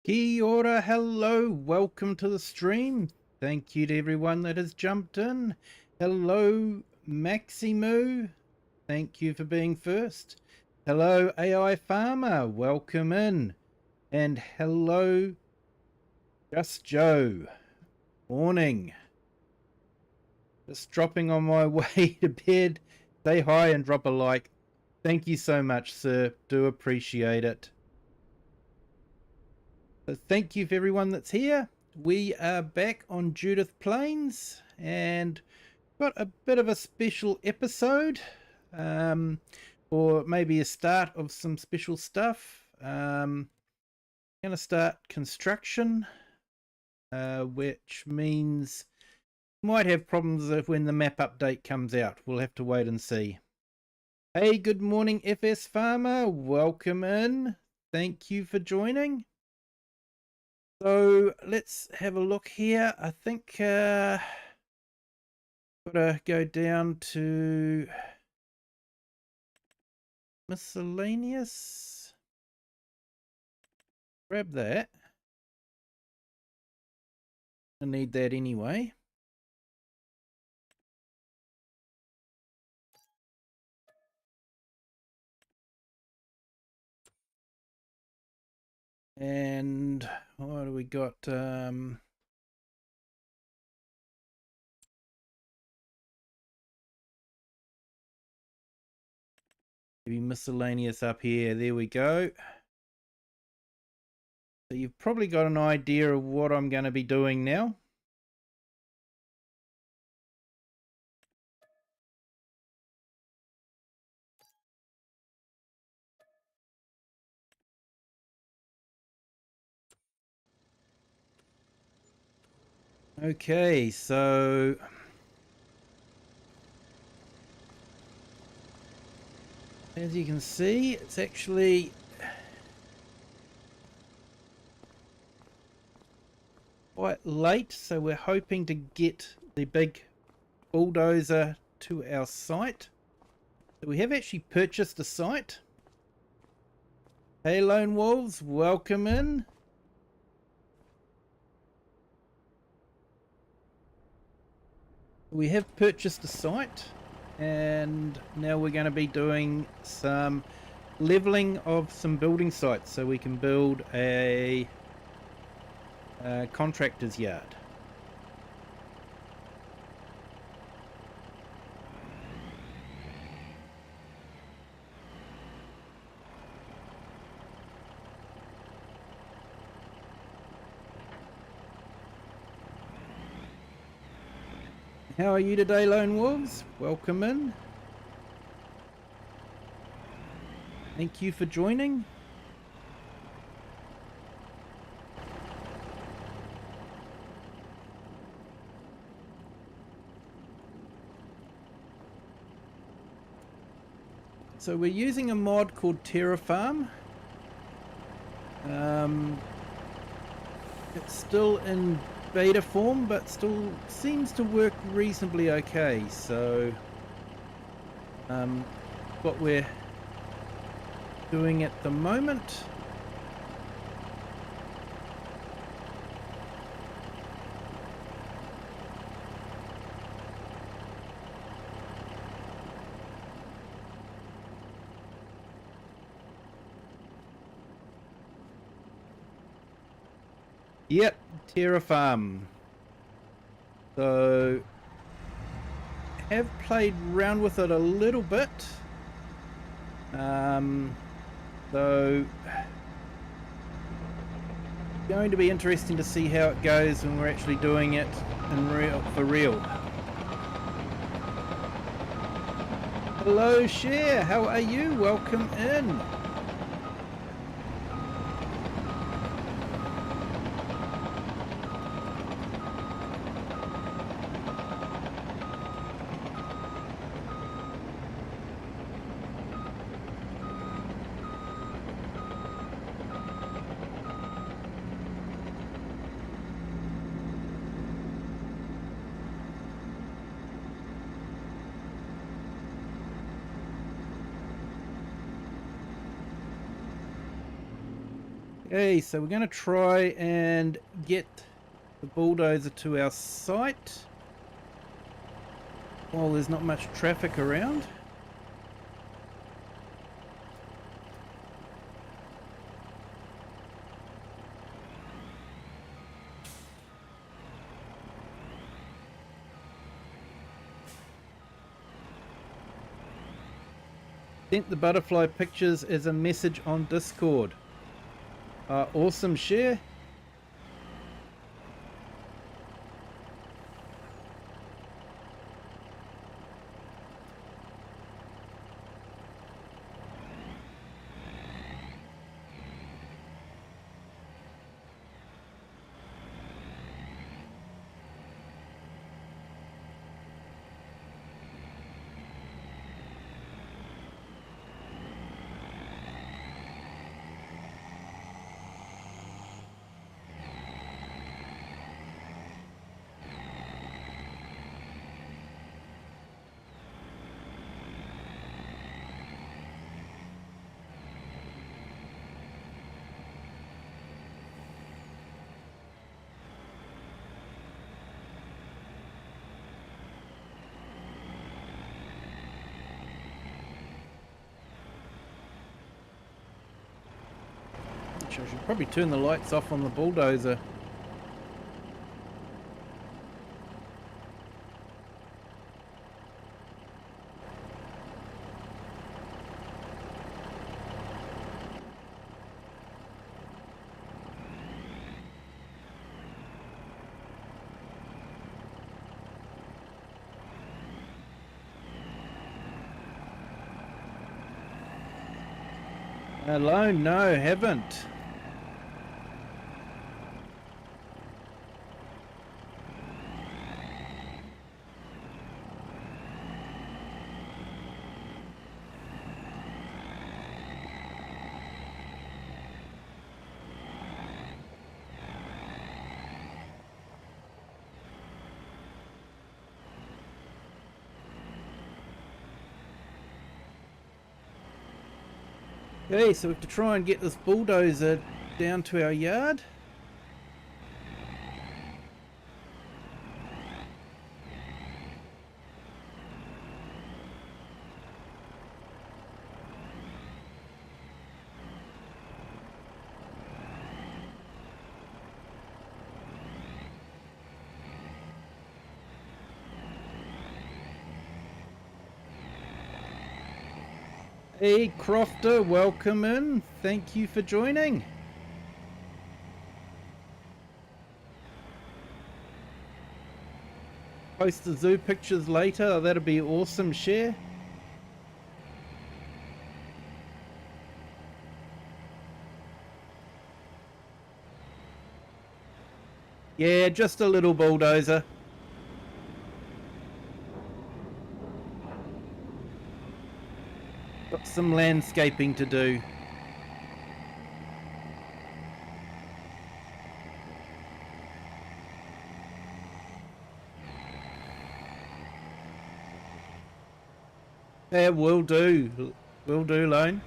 Kia ora, hello, welcome to the stream. Thank you to everyone that has jumped in. Hello, Maximu. Thank you for being first. Hello, AI Farmer. Welcome in. And hello, Just Joe. Morning. Just dropping on my way to bed. Say hi and drop a like. Thank you so much, sir. Do appreciate it. So thank you for everyone that's here. We are back on Judith Plains and got a bit of a special episode, or maybe a start of some special stuff. Going to start construction, which means might have problems when the map update comes out. We'll have to wait and see. Hey, good morning, FS Farmer. Welcome in. Thank you for joining. So let's have a look here. I think gotta go down to miscellaneous. Grab that. I need that anyway. And what do we got? Maybe miscellaneous up here. There we go. So you've probably got an idea of what I'm going to be doing now. Okay, so as you can see, it's actually quite late, so we're hoping to get the big bulldozer to our site. So we have actually purchased a site. Hey Lone Wolves, welcome in. We have purchased a site and now we're going to be doing some leveling of some building sites so we can build a contractor's yard. How are you today, Lone Wolves? Welcome in. Thank you for joining. So we're using a mod called Terrafarm. It's still in beta form, but still seems to work reasonably okay. So what we're doing at the moment, yep, Terrafarm. So have played around with it a little bit. So going to be interesting to see how it goes when we're actually doing it for real. Hello, Cher. How are you? Welcome in. Okay, so we're going to try and get the bulldozer to our site while there's not much traffic around. Sent the butterfly pictures as a message on Discord. Awesome share. I should probably turn the lights off on the bulldozer. Hello? No, haven't. Okay, so we have to try and get this bulldozer down to our yard. Hey Crofter, welcome in. Thank you for joining. Post the zoo pictures later. That'll be awesome, share. Yeah, just a little bulldozer. Got some landscaping to do. Yeah, will do. Will do, Lone.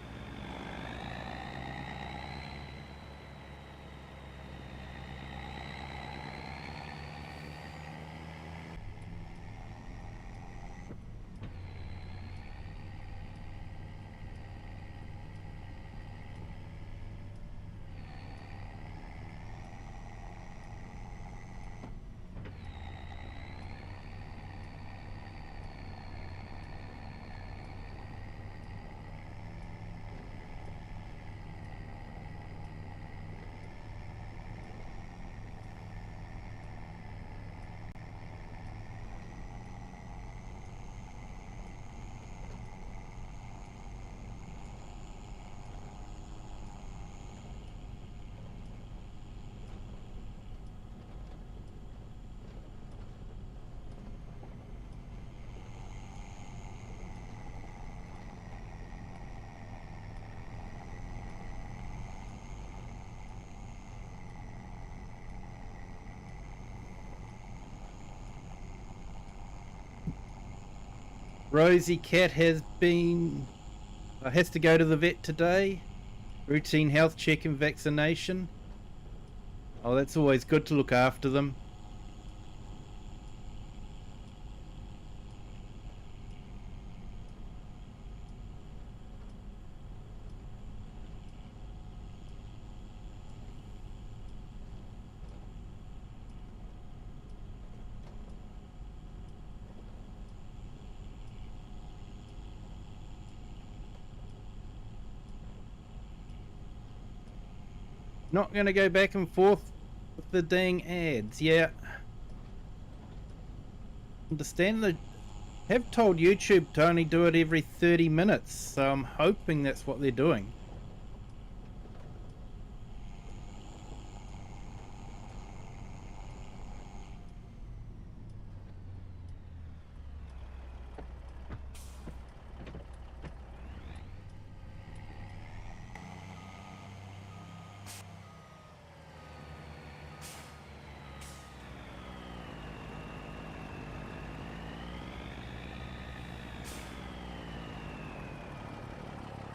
Rosie Cat has to go to the vet today. Routine health check and vaccination. Oh, that's always good to look after them. Not going to go back and forth with the dang ads. Yeah. Understand they have told YouTube to only do it every 30 minutes, so I'm hoping that's what they're doing.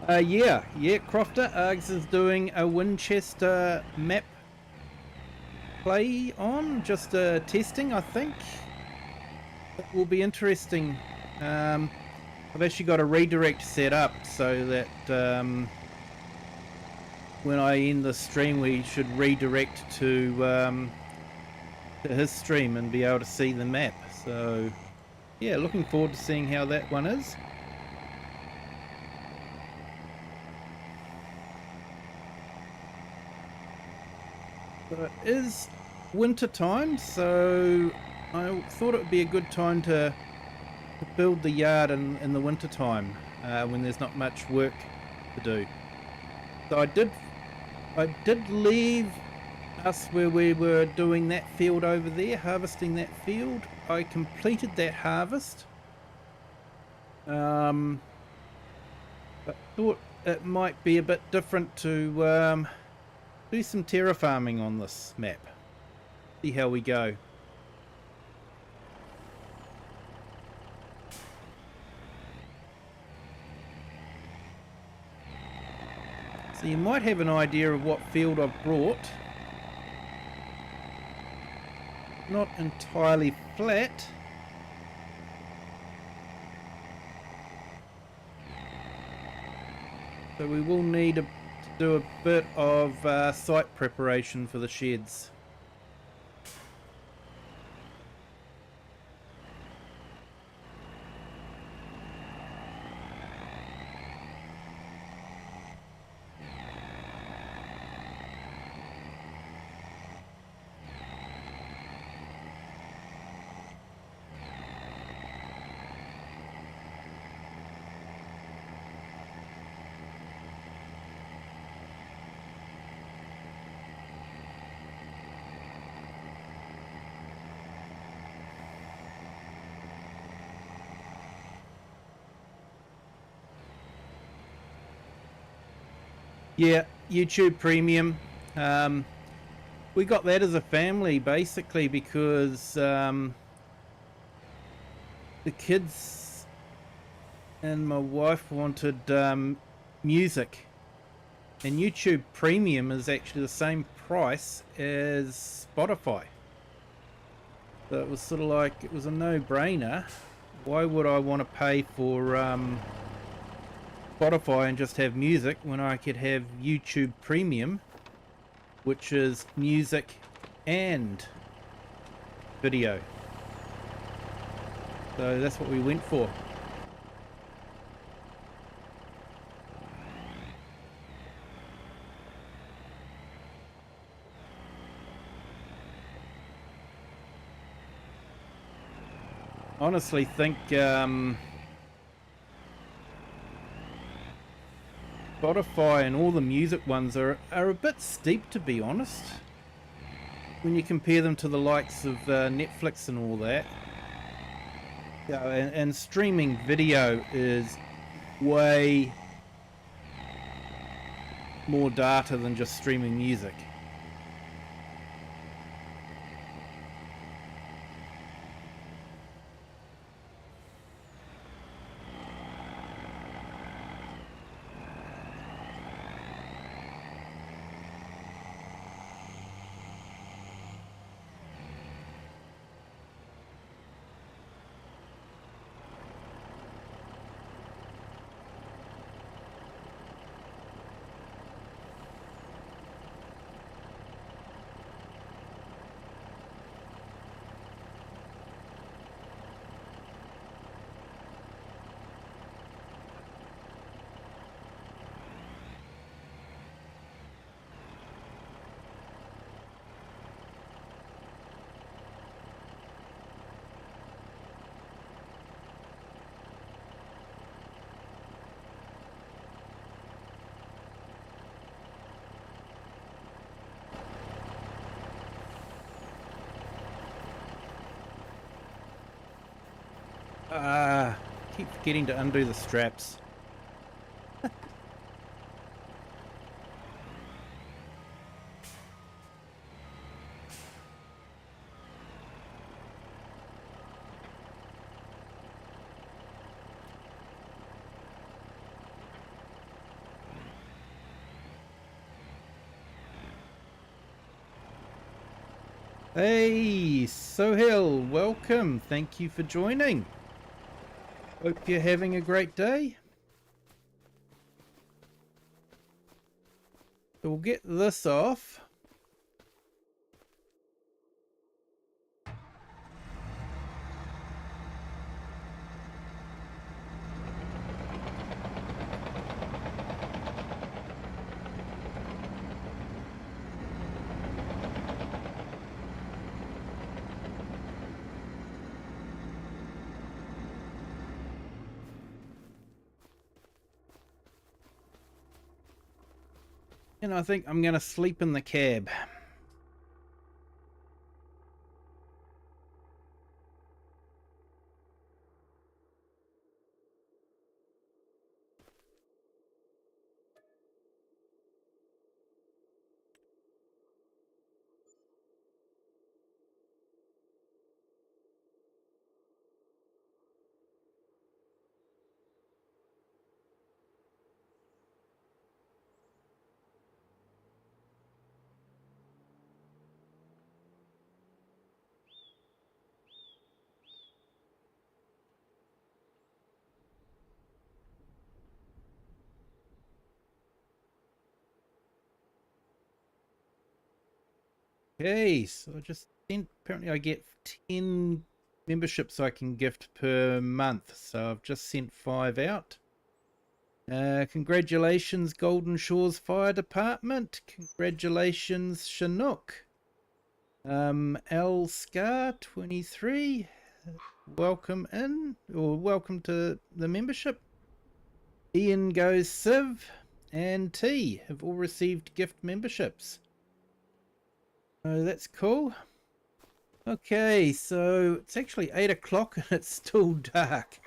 Yeah, Crofter. Args is doing a Winchester map play on, just testing, I think. It will be interesting. I've actually got a redirect set up so that when I end the stream we should redirect to his stream and be able to see the map. So yeah, looking forward to seeing how that one is. So it is winter time, so I thought it would be a good time to build the yard in the winter time when there's not much work to do. So I did leave us where we were doing that field over there, harvesting that field. I completed that harvest, but thought it might be a bit different to do some terraforming on this map. See how we go. So you might have an idea of what field I've brought. Not entirely flat. So we will need to do a bit of site preparation for the sheds. Yeah, YouTube Premium. We got that as a family basically because the kids and my wife wanted music, and YouTube Premium is actually the same price as Spotify. So it was sort of like, it was a no-brainer. Why would I want to pay for Spotify and just have music when I could have YouTube Premium, which is music and video? So that's what we went for. Honestly think Spotify and all the music ones are a bit steep, to be honest, when you compare them to the likes of Netflix and all that. Yeah, and streaming video is way more data than just streaming music. Keep forgetting to undo the straps. Hey, Sohail, welcome. Thank you for joining. Hope you're having a great day. So we'll get this off. And I think I'm going to sleep in the cab. Okay, so I just sent, apparently I get 10 memberships I can gift per month. So I've just sent 5 out. Congratulations, Golden Shores Fire Department. Congratulations, Chinook. L Scar 23. Welcome in, or welcome to the membership. Ian Goes Civ and T have all received gift memberships. Oh, that's cool. Okay, so it's actually 8 o'clock and it's still dark.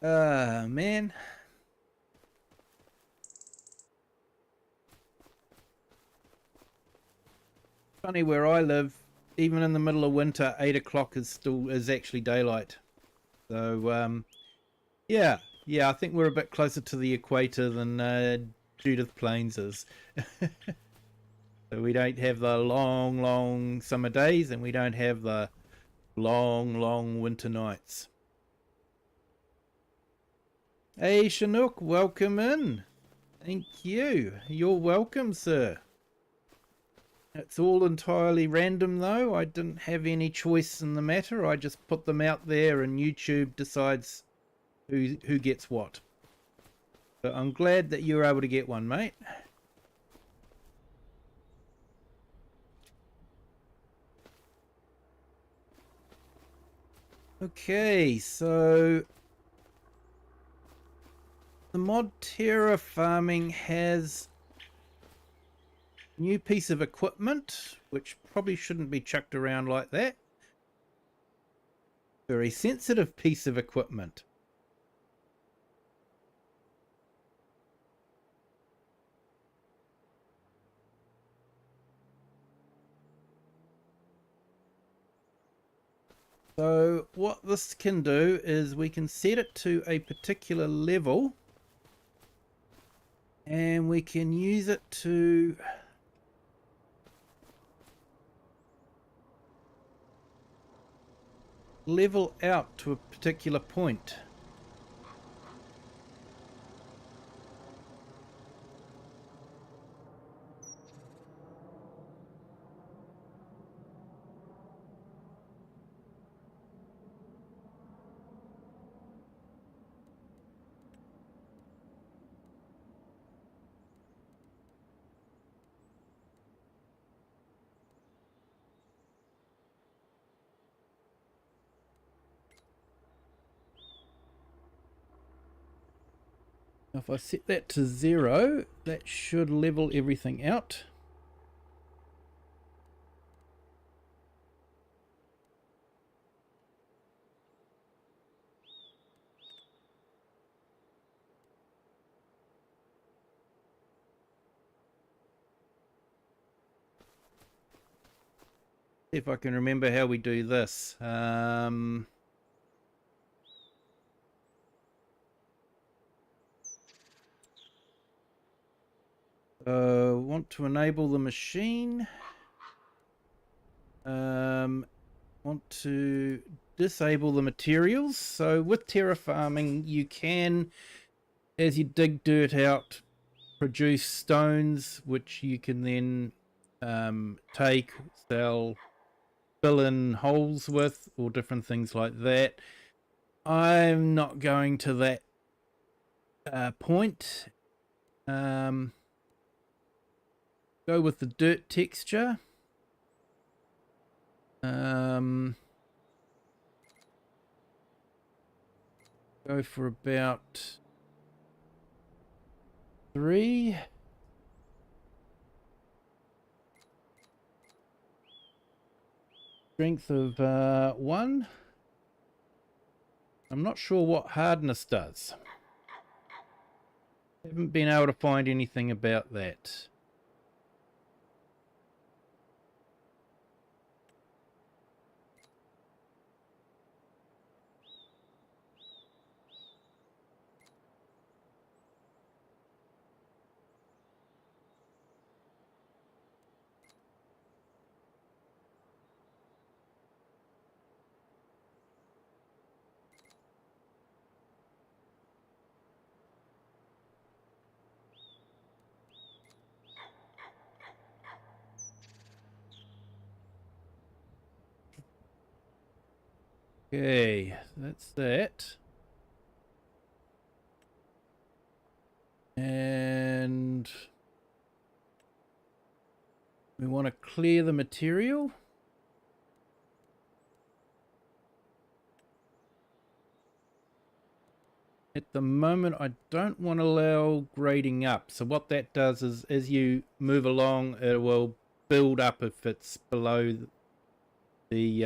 Man. Funny, where I live, even in the middle of winter, 8 o'clock is actually daylight. So yeah, I think we're a bit closer to the equator than Judith Plains is. So we don't have the long summer days, and we don't have the long winter nights. Hey Chinook, welcome in. Thank you. You're welcome, sir. It's all entirely random though. I didn't have any choice in the matter. I just put them out there and YouTube decides who gets what. But I'm glad that you were able to get one, mate. Okay, so the mod Terra Farming has a new piece of equipment, which probably shouldn't be chucked around like that. Very sensitive piece of equipment. So what this can do is we can set it to a particular level and we can use it to level out to a particular point. If I set that to 0, that should level everything out. See if I can remember how we do this. Want to enable the machine. Want to disable the materials. So with terraforming, you can, as you dig dirt out, produce stones which you can then take, sell, fill in holes with, or different things like that. I'm not going to that point. Go with the dirt texture. Go for about 3. Strength of 1. I'm not sure what hardness does. Haven't been able to find anything about that. Okay, that's that. And we want to clear the material. At the moment, I don't want to allow grading up. So what that does is, as you move along, it will build up if it's below the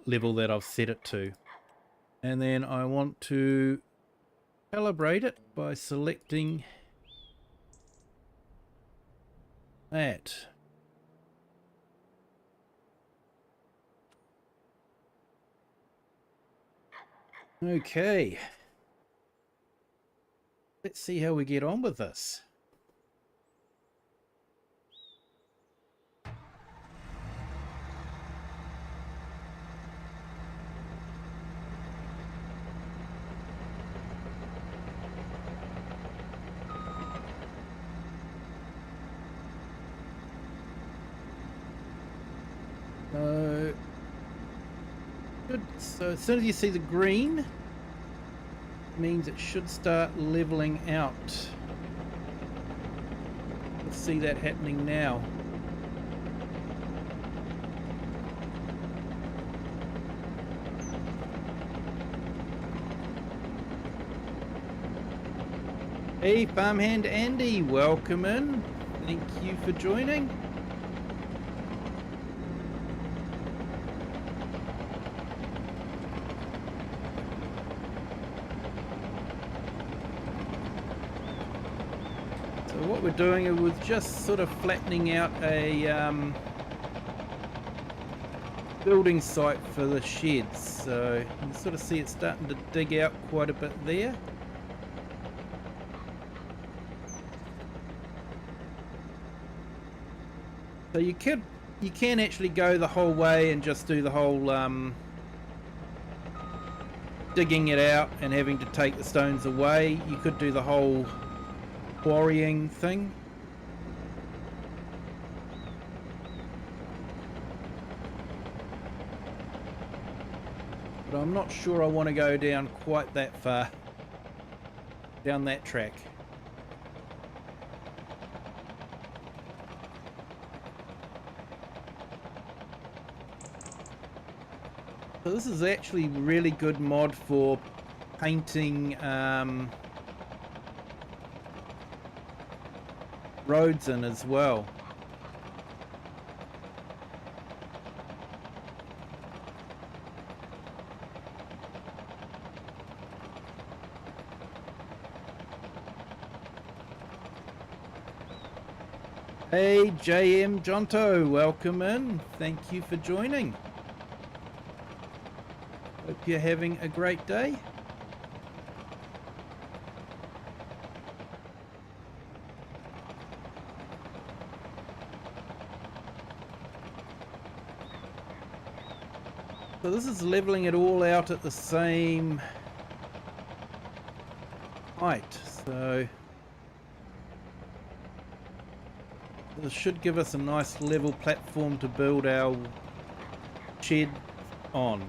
level that I've set it to. And then I want to calibrate it by selecting that. Okay. Let's see how we get on with this. Good. So as soon as you see the green, it means it should start leveling out. Let's see that happening now. Hey, Farmhand Andy, welcome in. Thank you for joining. So what we're doing is we're just sort of flattening out a building site for the sheds. So you can sort of see it starting to dig out quite a bit there. So you can actually go the whole way and just do the whole digging it out and having to take the stones away. You could do the whole quarrying thing. But I'm not sure I want to go down quite that far down that track. So this is actually really good mod for painting roads in as well. Hey JM Jonto, welcome in. Thank you for joining. Hope you're having a great day. So this is leveling it all out at the same height, so this should give us a nice level platform to build our shed on.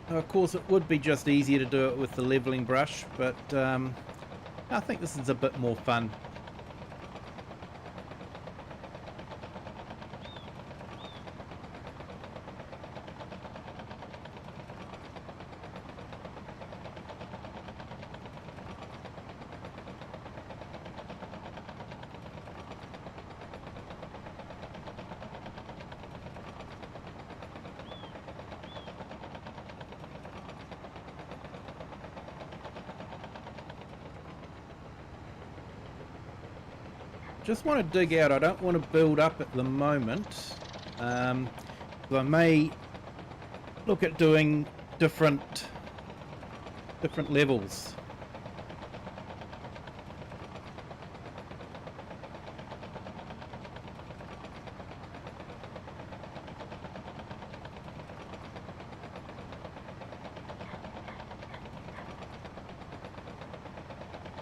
Now, of course it would be just easier to do it with the leveling brush, but I think this is a bit more fun. Just want to dig out. I don't want to build up at the moment. So I may look at doing different levels.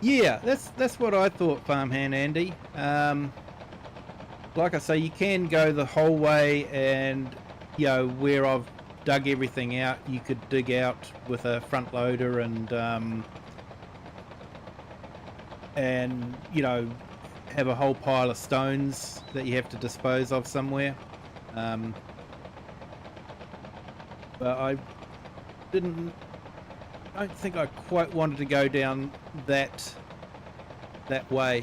Yeah, that's what I thought, Farmhand Andy. Like I say, you can go the whole way, and you know where I've dug everything out, you could dig out with a front loader and you know have a whole pile of stones that you have to dispose of somewhere. But I don't think I quite wanted to go down that way.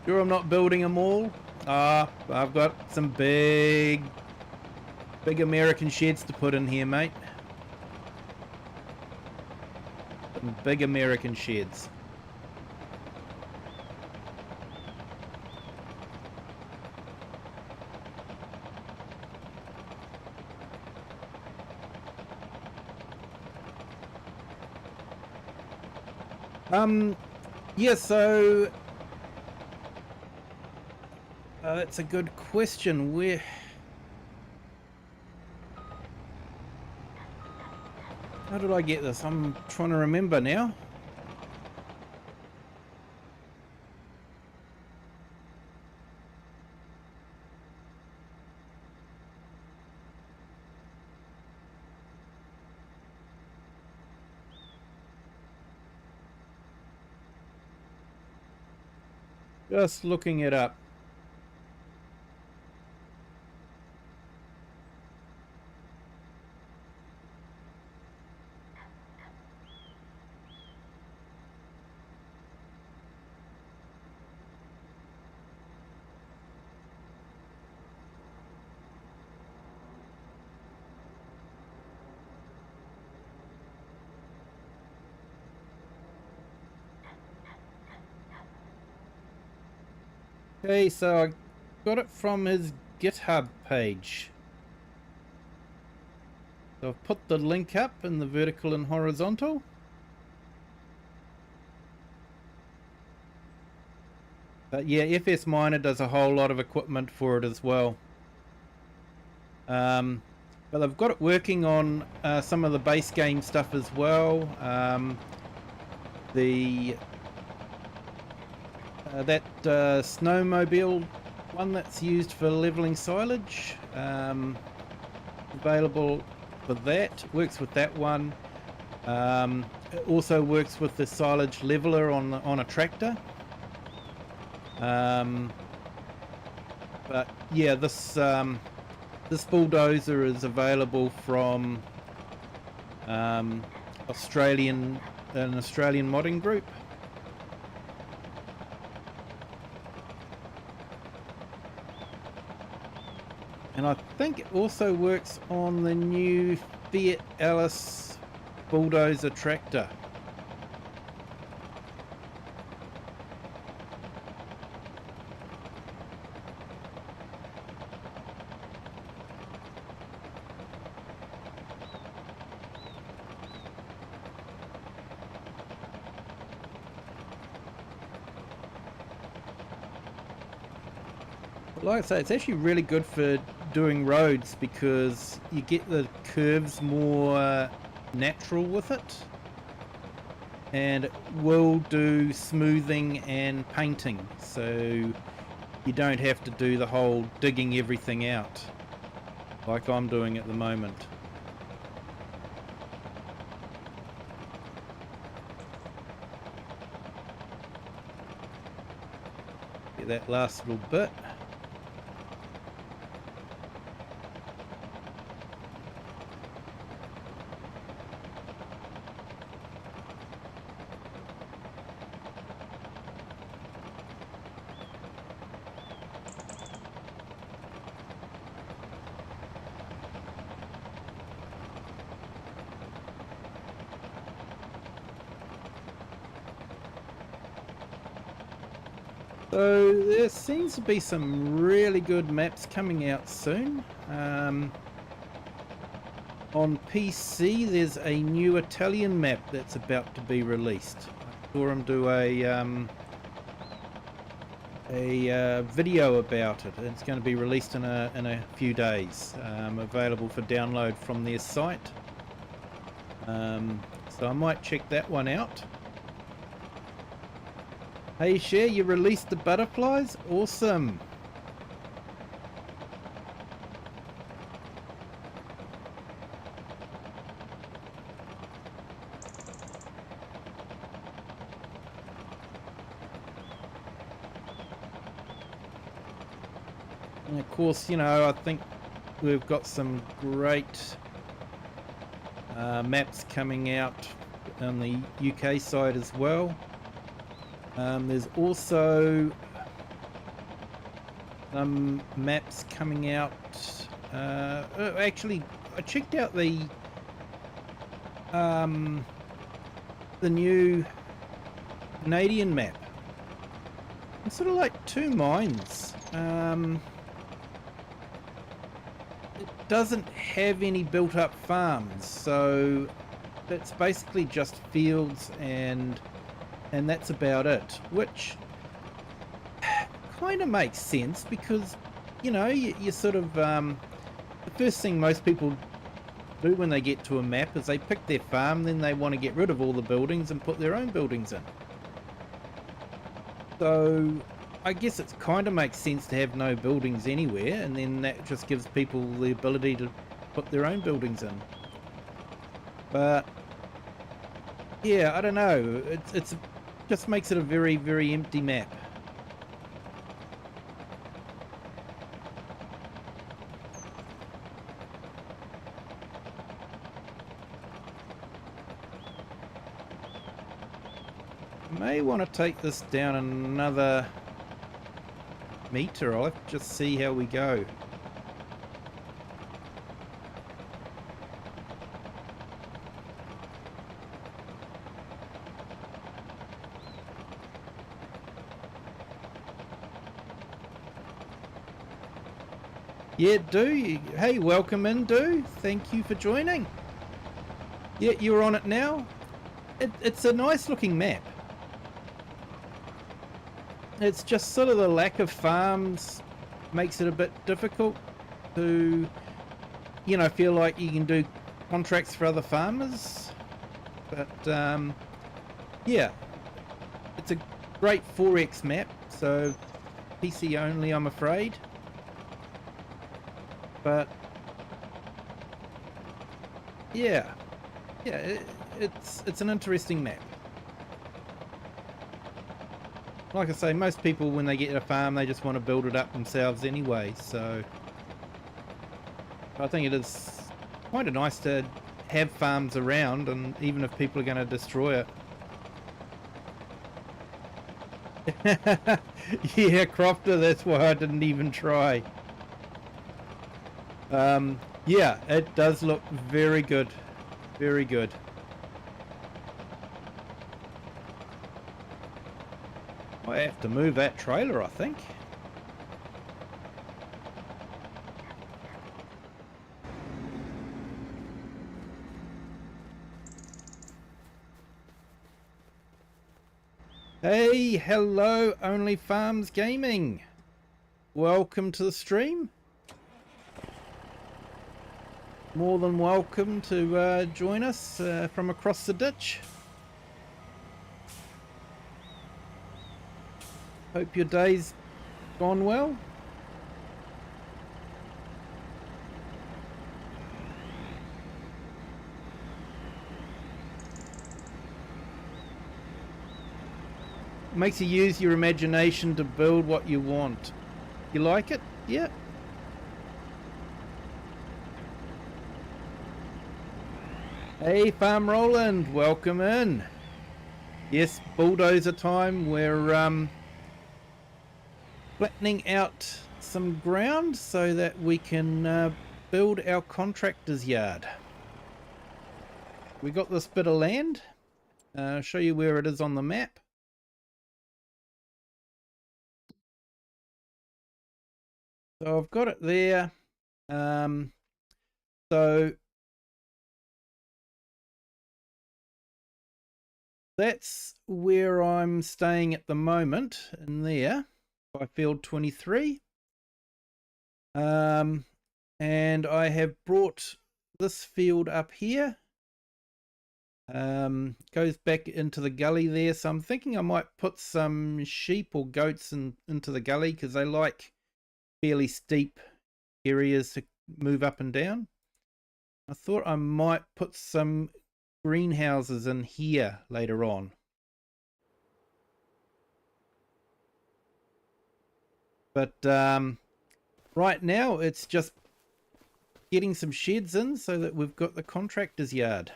Sure, I'm not building them all. I've got some big American sheds to put in here, mate. Some big American sheds. Yeah, so that's a good question. How did I get this? I'm trying to remember now. Just looking it up. Okay, so I got it from his GitHub page. So I've put the link up in the vertical and horizontal. But yeah, FS Miner does a whole lot of equipment for it as well. But I've got it working on some of the base game stuff as well. That snowmobile one that's used for leveling silage, available for that, works with that one. It also works with the silage leveler on a tractor. But yeah, this bulldozer is available from an Australian modding group. And I think it also works on the new Fiat Alice bulldozer tractor. Like I say, it's actually really good for doing roads because you get the curves more natural with it, and it will do smoothing and painting, so you don't have to do the whole digging everything out like I'm doing at the moment. Get that last little bit. So there seems to be some really good maps coming out soon. On PC there's a new Italian map that's about to be released. I saw him do a video about it. It's going to be released in a few days, available for download from their site. So I might check that one out. Hey Cher, you released the butterflies? Awesome. And of course, you know, I think we've got some great maps coming out on the UK side as well. There's also some maps coming out. Actually, I checked out the new Canadian map. It's sort of like two minds. It doesn't have any built-up farms, so it's basically just fields and that's about it, which kind of makes sense because, you know, you sort of the first thing most people do when they get to a map is they pick their farm, then they want to get rid of all the buildings and put their own buildings in. So I guess it kind of makes sense to have no buildings anywhere, and then that just gives people the ability to put their own buildings in. But yeah, I don't know, it's just makes it a very, very empty map. May want to take this down another meter. I'll have to just see how we go. Yeah, Do. Hey, welcome in, Do. Thank you for joining. Yeah, you're on it now. It's a nice looking map. It's just sort of the lack of farms makes it a bit difficult to, you know, feel like you can do contracts for other farmers. But yeah, it's a great 4X map, so PC only, I'm afraid. But yeah, it's an interesting map. Like I say, most people when they get a farm they just want to build it up themselves anyway, so I think it is kind of nice to have farms around, and even if people are going to destroy it. Yeah, Crofter, that's why I didn't even try. Yeah, it does look very good. Very good. I have to move that trailer, I think. Hey, hello, Only Farms Gaming. Welcome to the stream. More than welcome to join us from across the ditch. Hope your day's gone well. Makes you use your imagination to build what you want. You like it? Yeah. Hey, Farm Roland, welcome in. Yes, bulldozer time. We're flattening out some ground so that we can build our contractor's yard. We got this bit of land. I'll show you where it is on the map. So I've got it there. So that's where I'm staying at the moment, in there by field 23. And I have brought this field up here. Goes back into the gully there, so I'm thinking I might put some sheep or goats into the gully because they like fairly steep areas to move up and down. I thought I might put some greenhouses in here later on. But right now it's just getting some sheds in so that we've got the contractor's yard.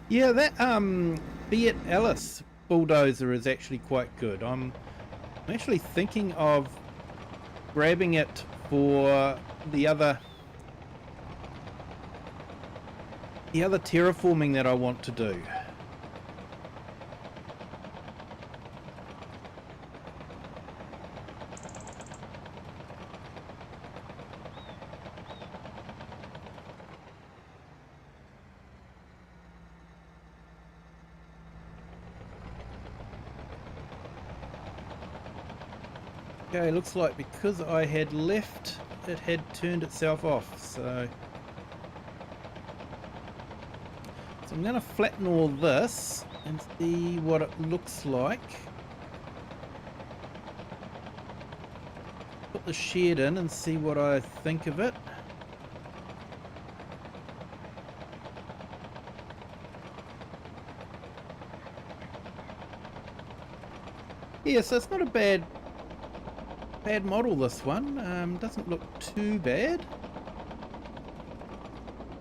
Yeah, that Fiat Alice bulldozer is actually quite good. I'm actually thinking of grabbing it for the other terraforming that I want to do. Okay, looks like because I had left, it had turned itself off, so I'm going to flatten all this and see what it looks like. Put the shed in and see what I think of it. Yeah, so it's not a bad model, this one. Doesn't look too bad.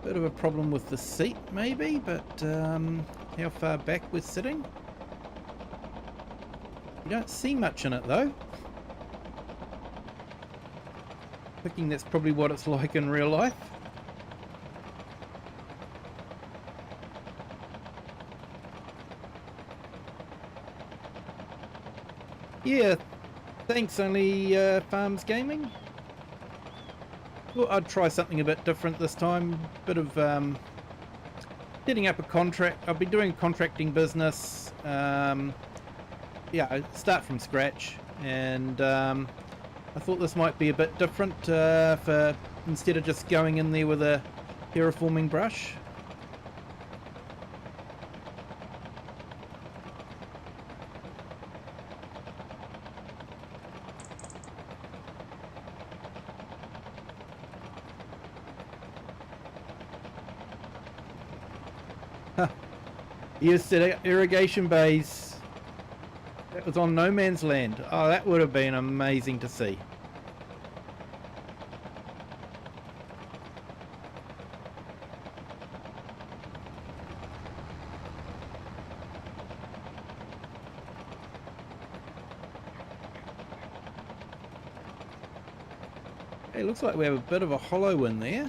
Bit of a problem with the seat maybe, but how far back we're sitting. You don't see much in it though. Thinking that's probably what it's like in real life. Yeah, thanks Only Farms Gaming. Well, I'd try something a bit different this time. Bit of setting up a contract. I've been doing a contracting business. Yeah, start from scratch, and I thought this might be a bit different for instead of just going in there with a terraforming brush. Yes, the irrigation bays. That was on no man's land. Oh, that would have been amazing to see. It looks like we have a bit of a hollow in there.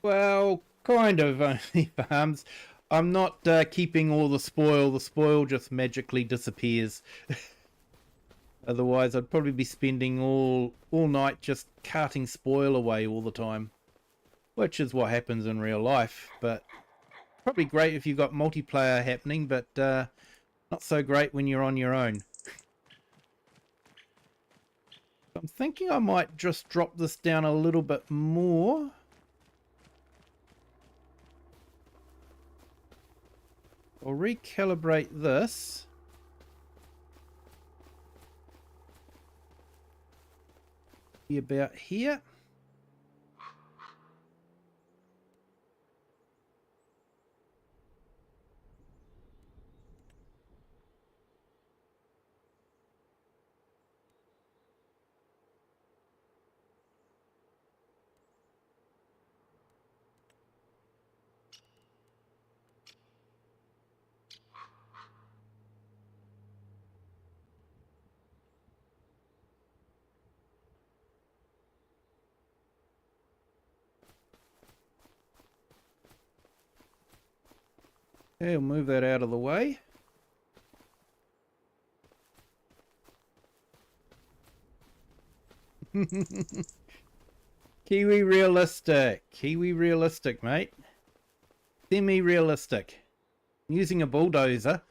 Well, kind of only farms. I'm not keeping all the spoil. The spoil just magically disappears. Otherwise, I'd probably be spending all night just carting spoil away all the time, which is what happens in real life. But probably great if you've got multiplayer happening, but not so great when you're on your own. I'm thinking I might just drop this down a little bit more. I'll recalibrate this. Be about here. Okay, I'll move that out of the way. Kiwi realistic. Kiwi realistic, mate. Semi-realistic. I'm using a bulldozer.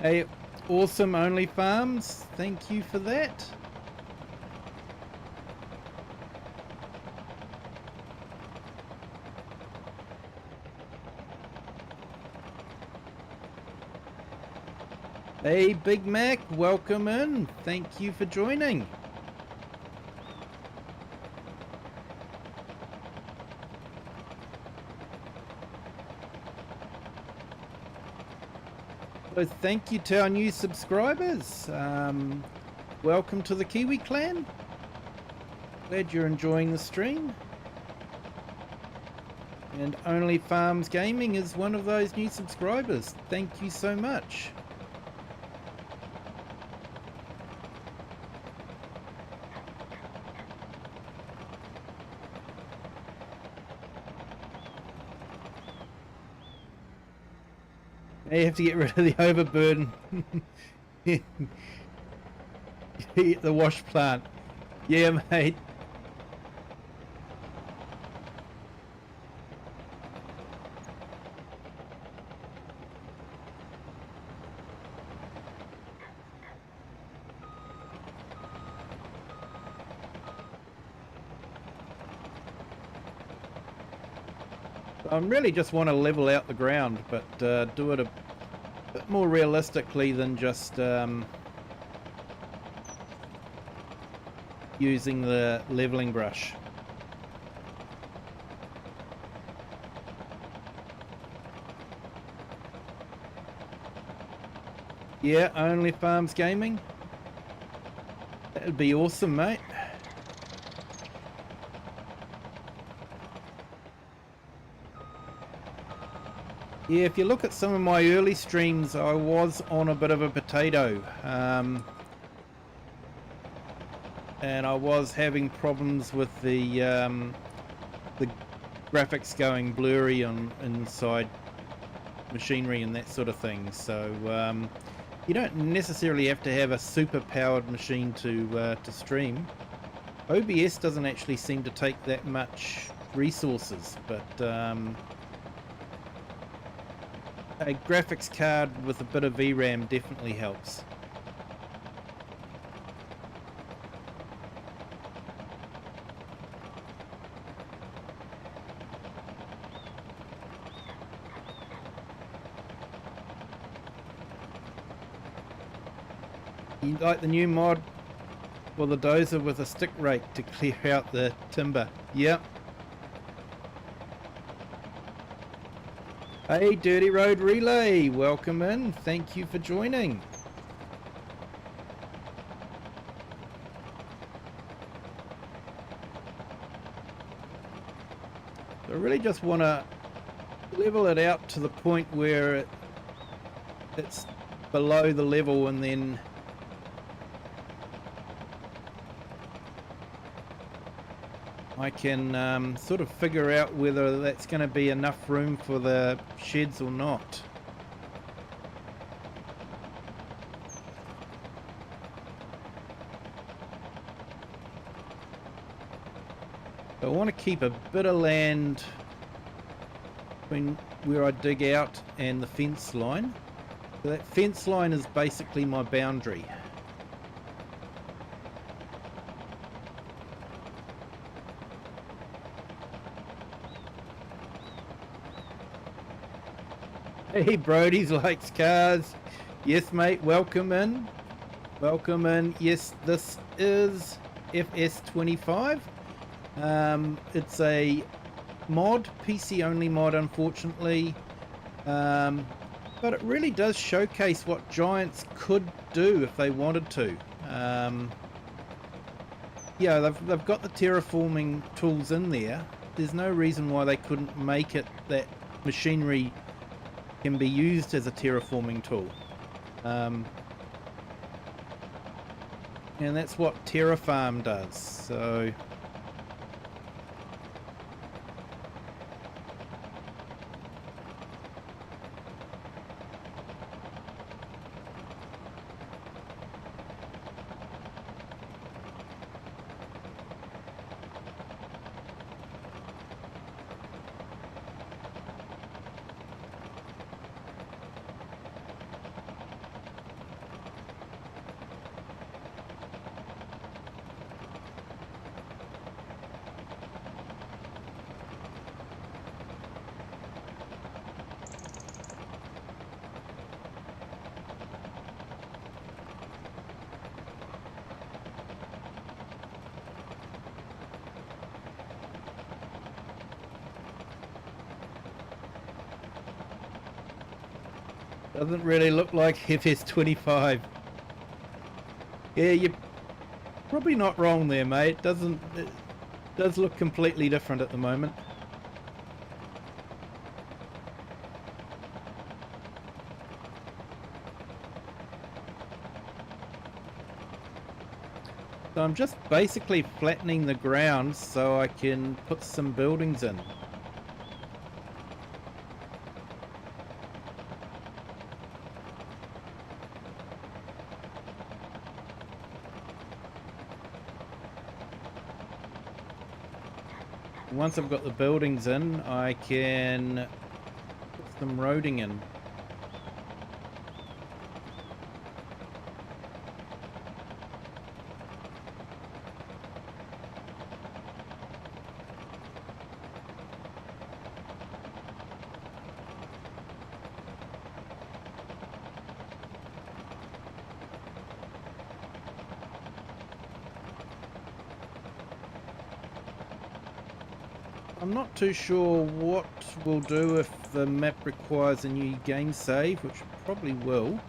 Hey, awesome only farms. Thank you for that. Hey, Big Mac, welcome in. Thank you for joining. So thank you to our new subscribers. Welcome to the Kiwi clan. Glad you're enjoying the stream. And Only Farms Gaming is one of those new subscribers. Thank you so much. You have to get rid of the overburden. Eat the wash plant. Yeah, mate. I really just want to level out the ground, but do it a bit more realistically than just using the leveling brush. Yeah, Only Farms Gaming. That'd be awesome, mate. Yeah, if you look at some of my early streams, I was on a bit of a potato. And I was having problems with the graphics going blurry on inside machinery and that sort of thing. So you don't necessarily have to have a super powered machine to stream. OBS doesn't actually seem to take that much resources, but a graphics card with a bit of VRAM definitely helps. You like the new mod for the dozer with a stick rake to clear out the timber? Yep. Hey, Dirty Road Relay, welcome in. Thank you for joining. I really just want to level it out to the point where it's below the level, and then I can sort of figure out whether that's going to be enough room for the sheds or not. I want to keep a bit of land between where I dig out and the fence line. So that fence line is basically my boundary. Hey, Brody's likes cars. Yes, mate, welcome in. Welcome in. Yes, this is FS25. It's a mod, PC only mod, unfortunately. But it really does showcase what Giants could do if they wanted to. Yeah, they've got the terraforming tools in there. There's no reason why they couldn't make it that machinery can be used as a terraforming tool. And that's what Terrafarm does. So doesn't really look like FS25. Yeah, you're probably not wrong there, mate. It does look completely different at the moment. So I'm just basically flattening the ground so I can put some buildings in. Once I've got the buildings in, I can put some roading in. I'm not too sure what we'll do if the map requires a new game save, which probably will.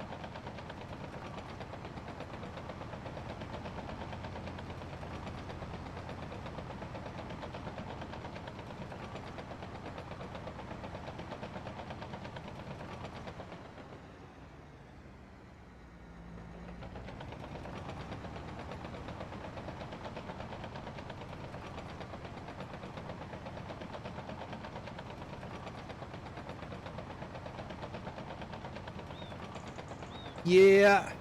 Yeah,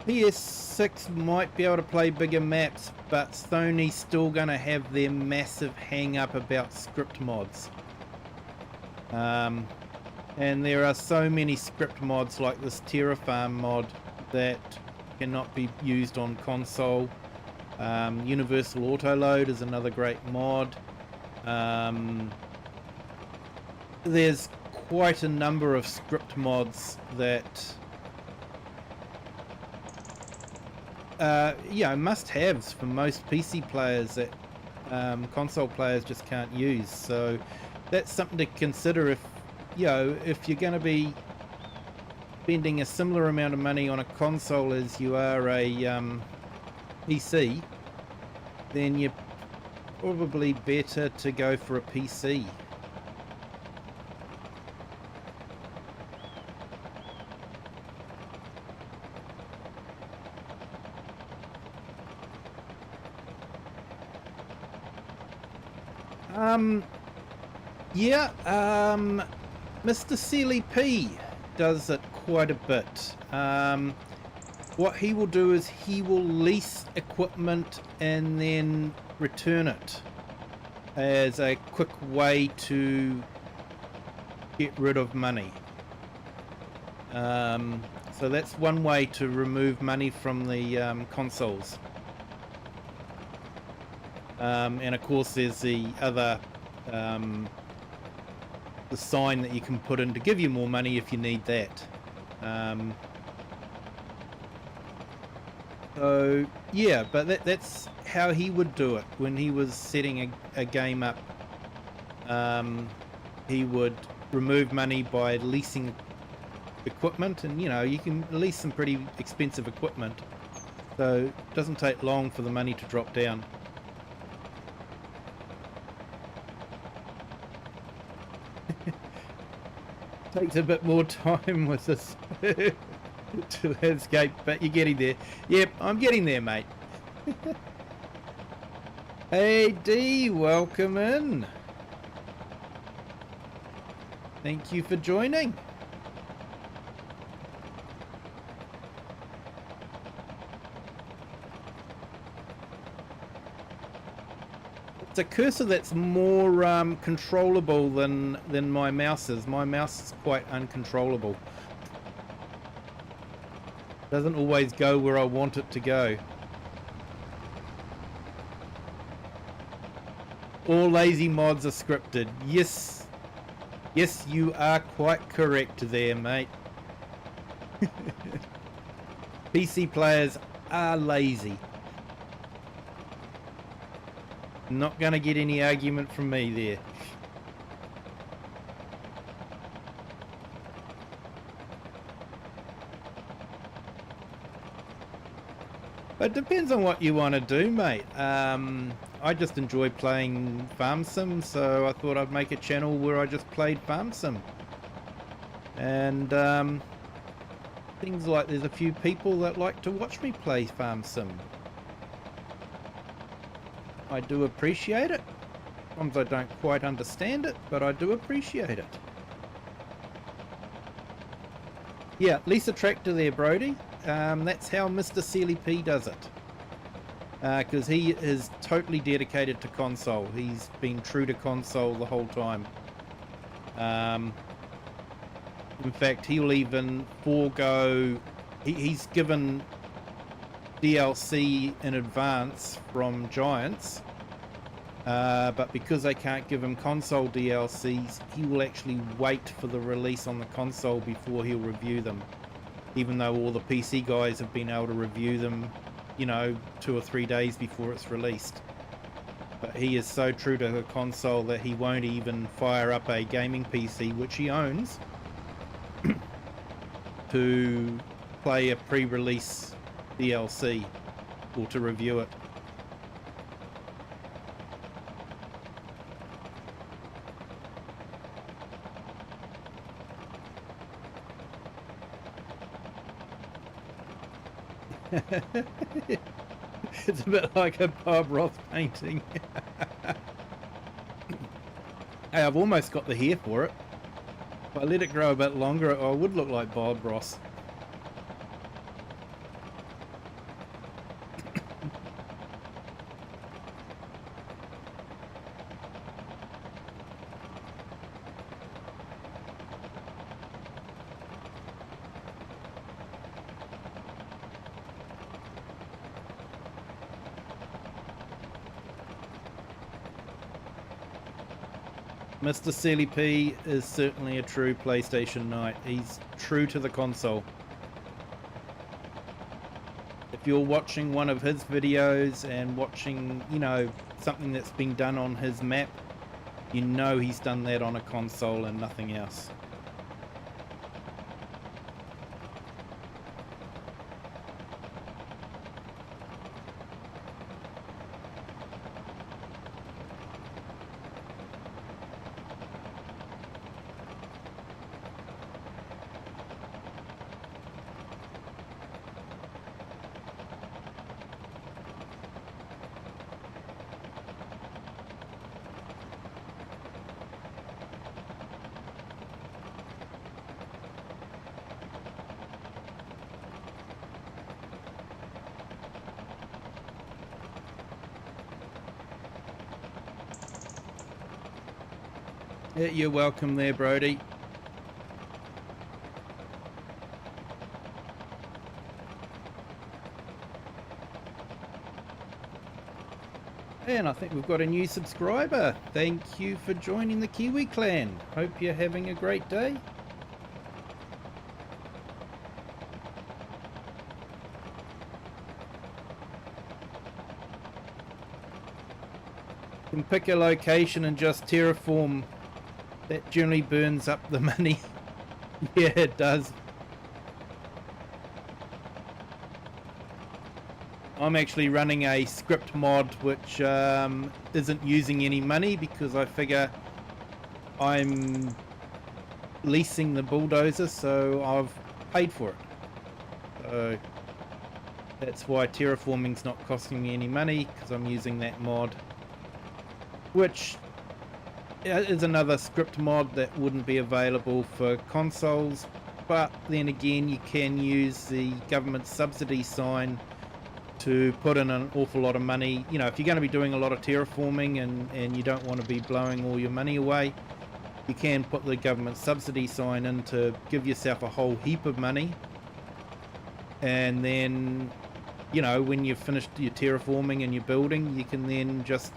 PS6 might be able to play bigger maps, but Sony's still going to have their massive hang up about script mods. And there are so many script mods like this Terrafarm mod that cannot be used on console. Universal Autoload is another great mod. There's quite a number of script mods that must-haves for most PC players that console players just can't use. So that's something to consider if you're going to be spending a similar amount of money on a console as you are a PC, then you're probably better to go for a PC. Mr. Sealy P does it quite a bit. What he will do is he will lease equipment and then return it as a quick way to get rid of money. So that's one way to remove money from the consoles. And of course there's the other the sign that you can put in to give you more money if you need that. So yeah, but that's how he would do it when he was setting a game up. He would remove money by leasing equipment, and you can lease some pretty expensive equipment, so it doesn't take long for the money to drop down. Takes a bit more time with this to landscape, but you're getting there. Yep, I'm getting there, mate. Hey D, welcome in. Thank you for joining. It's a cursor that's more controllable than my mouse is. My mouse is quite uncontrollable. Doesn't always go where I want it to go. All lazy mods are scripted. Yes, you are quite correct there, mate. PC players are lazy. Not gonna get any argument from me there. But it depends on what you want to do, mate. I just enjoy playing Farm Sim, so I thought I'd make a channel where I just played Farm Sim. And things like there's a few people that like to watch me play Farm Sim. I do appreciate it. Sometimes I don't quite understand it, but I do appreciate it. Yeah, lease a tractor there, Brody. That's how Mr. Sealy P does it. Because he is totally dedicated to console. He's been true to console the whole time. In fact, he'll even forego... He's given DLC in advance from Giants, but because they can't give him console DLCs, he will actually wait for the release on the console before he'll review them, even though all the PC guys have been able to review them, 2 or 3 days before it's released. But he is so true to the console that he won't even fire up a gaming PC, which he owns, to play a pre-release DLC or to review it. It's a bit like a Bob Ross painting. Hey, I've almost got the hair for it. If I let it grow a bit longer, I would look like Bob Ross. Mr. Sealy P is certainly a true PlayStation knight. He's true to the console. If you're watching one of his videos and watching, you know, something that's been done on his map, you know he's done that on a console and nothing else. Yeah, you're welcome there, Brody. And I think we've got a new subscriber. Thank you for joining the Kiwi clan. Hope you're having a great day. You can pick a location and just terraform. That generally burns up the money. Yeah, it does. I'm actually running a script mod which isn't using any money because I figure I'm leasing the bulldozer, so I've paid for it. So that's why terraforming's not costing me any money, because I'm using that mod, which is another script mod that wouldn't be available for consoles. But then again, you can use the government subsidy sign to put in an awful lot of money. You know, if you're going to be doing a lot of terraforming and you don't want to be blowing all your money away, you can put the government subsidy sign in to give yourself a whole heap of money. And then, you know, when you've finished your terraforming and your building, you can then just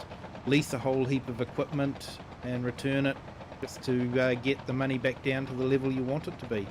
lease a whole heap of equipment and return it just to get the money back down to the level you want it to be.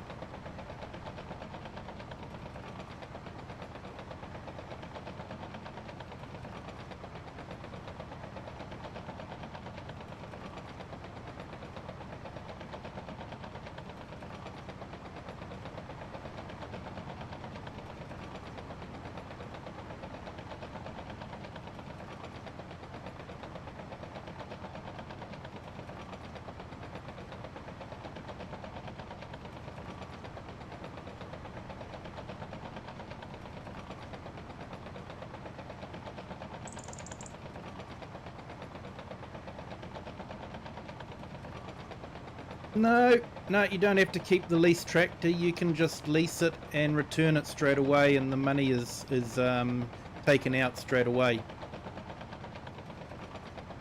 No, you don't have to keep the lease tractor. You can just lease it and return it straight away, and the money is taken out straight away.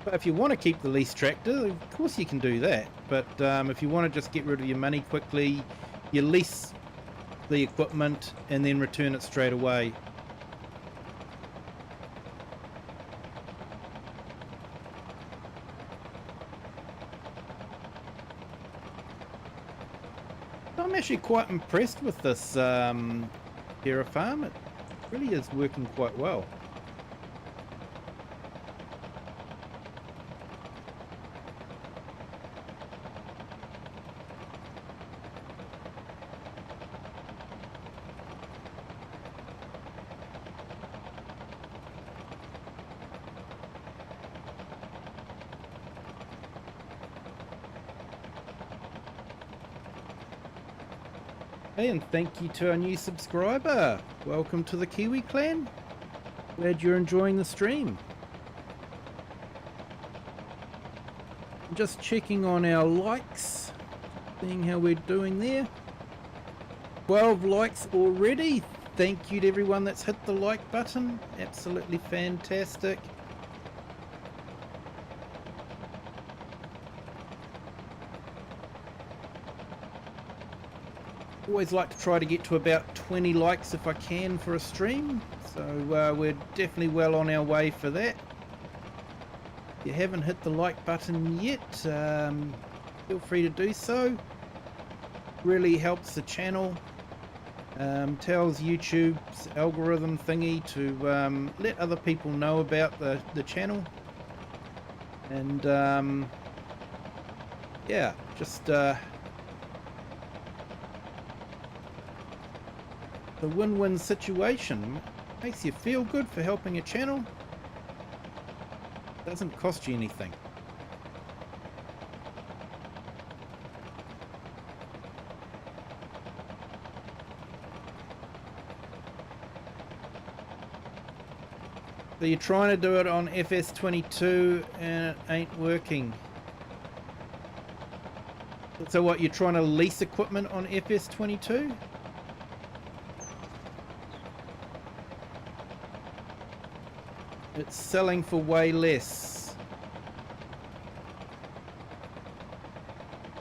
But if you want to keep the lease tractor, of course you can do that. But if you want to just get rid of your money quickly, you lease the equipment and then return it straight away. I'm actually quite impressed with this Terra farm. It really is working quite well. Hey, and thank you to our new subscriber. Welcome to the Kiwi clan. Glad you're enjoying the stream. I'm just checking on our likes. Seeing how we're doing there. 12 likes already. Thank you to everyone that's hit the like button. Absolutely fantastic. Always like to try to get to about 20 likes if I can for a stream. So we're definitely well on our way for that. If you haven't hit the like button yet, feel free to do so. Really helps the channel. Tells YouTube's algorithm thingy to let other people know about the channel. And yeah, just the win-win situation. Makes you feel good for helping a channel. Doesn't cost you anything. So you're trying to do it on FS22 and it ain't working. So what, you're trying to lease equipment on FS22? It's selling for way less.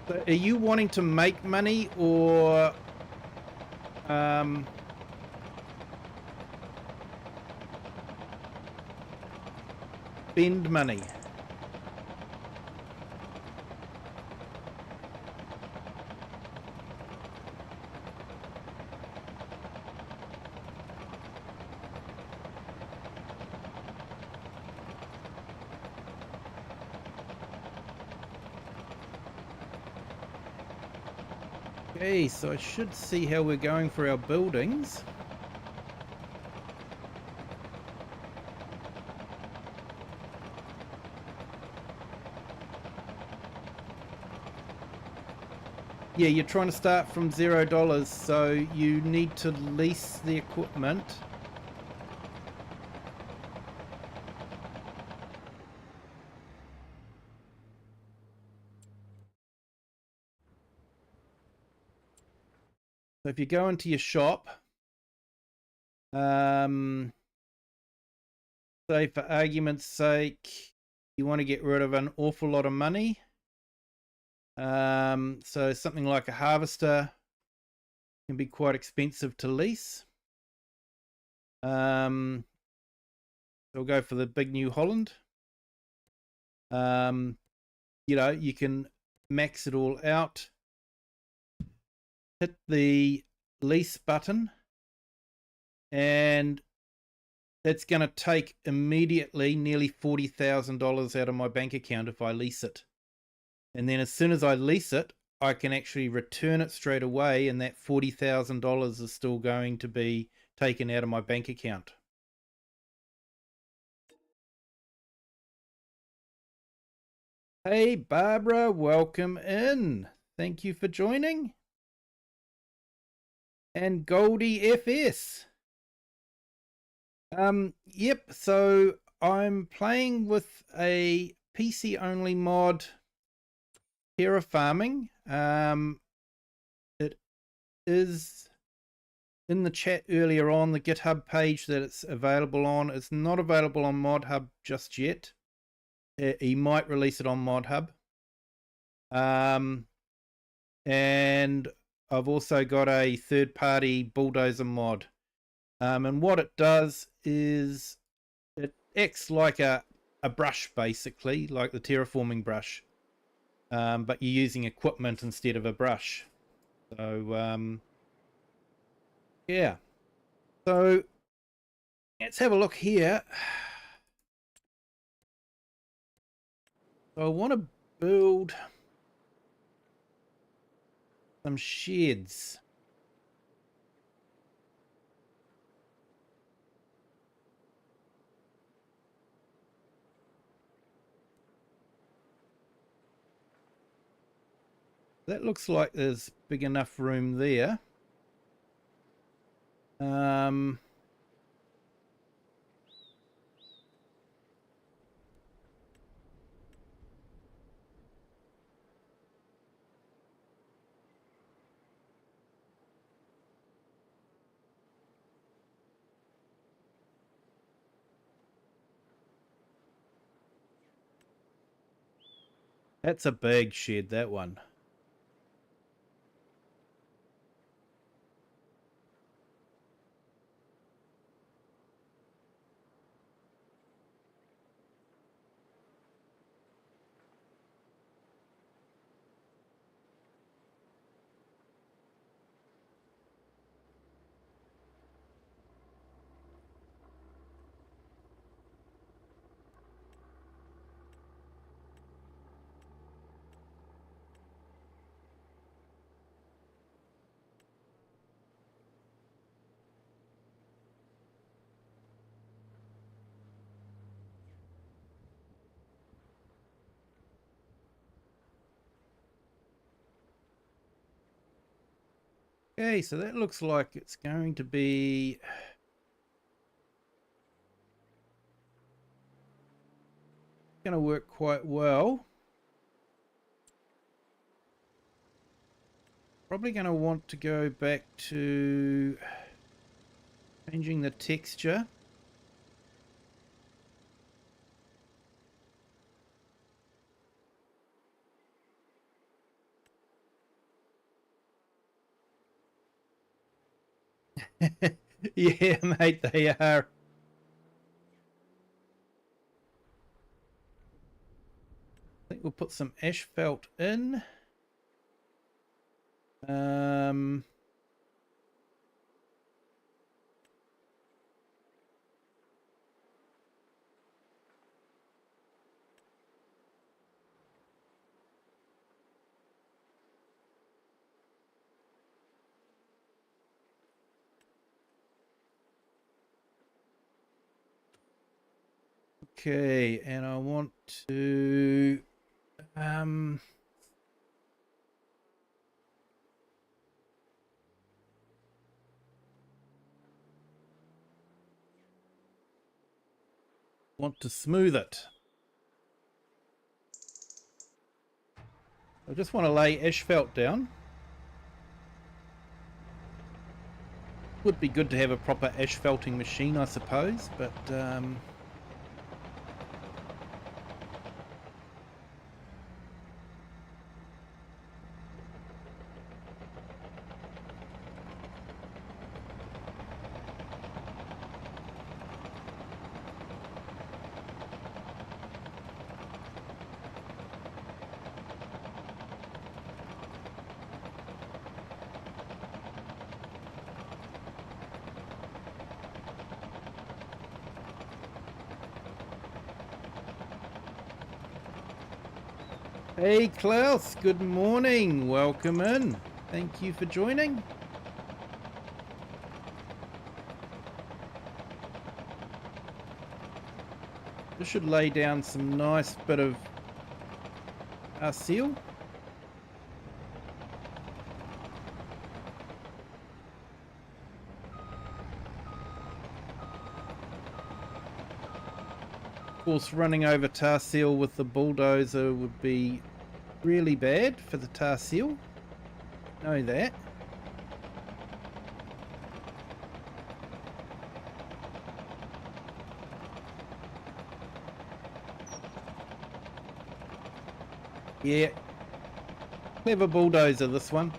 So are you wanting to make money or spend money? Okay, so I should see how we're going for our buildings. Yeah, you're trying to start from $0, so you need to lease the equipment. So if you go into your shop, say for argument's sake, you want to get rid of an awful lot of money. So something like a harvester can be quite expensive to lease. So we'll go for the big New Holland. You know, you can max it all out. Hit the lease button, and that's going to take immediately nearly $40,000 out of my bank account if I lease it. And then as soon as I lease it, I can actually return it straight away, and that $40,000 is still going to be taken out of my bank account. Hey Barbara, welcome in. Thank you for joining. And Goldie FS. Yep, so I'm playing with a PC only mod, terraforming. It is in the chat earlier on, the GitHub page that it's available on. It's not available on ModHub just yet. He might release it on ModHub. And I've also got a third-party bulldozer mod. And what it does is it acts like a brush, basically, like the terraforming brush. But you're using equipment instead of a brush. So, yeah. So, let's have a look here. So I want to build some sheds. That looks like there's big enough room there. That's a big shed, that one. Okay, so that looks like it's going to be going to work quite well. Probably going to want to go back to changing the texture. Yeah, mate, they are. I think we'll put some asphalt in. Okay, and I want to smooth it. I just want to lay asphalt down. Would be good to have a proper asphalting machine, I suppose, but hey Klaus, good morning. Welcome in. Thank you for joining. This should lay down some nice bit of seal. Of course, running over tar seal with the bulldozer would be really bad for the tar seal. Know that. Yeah. Clever bulldozer, this one.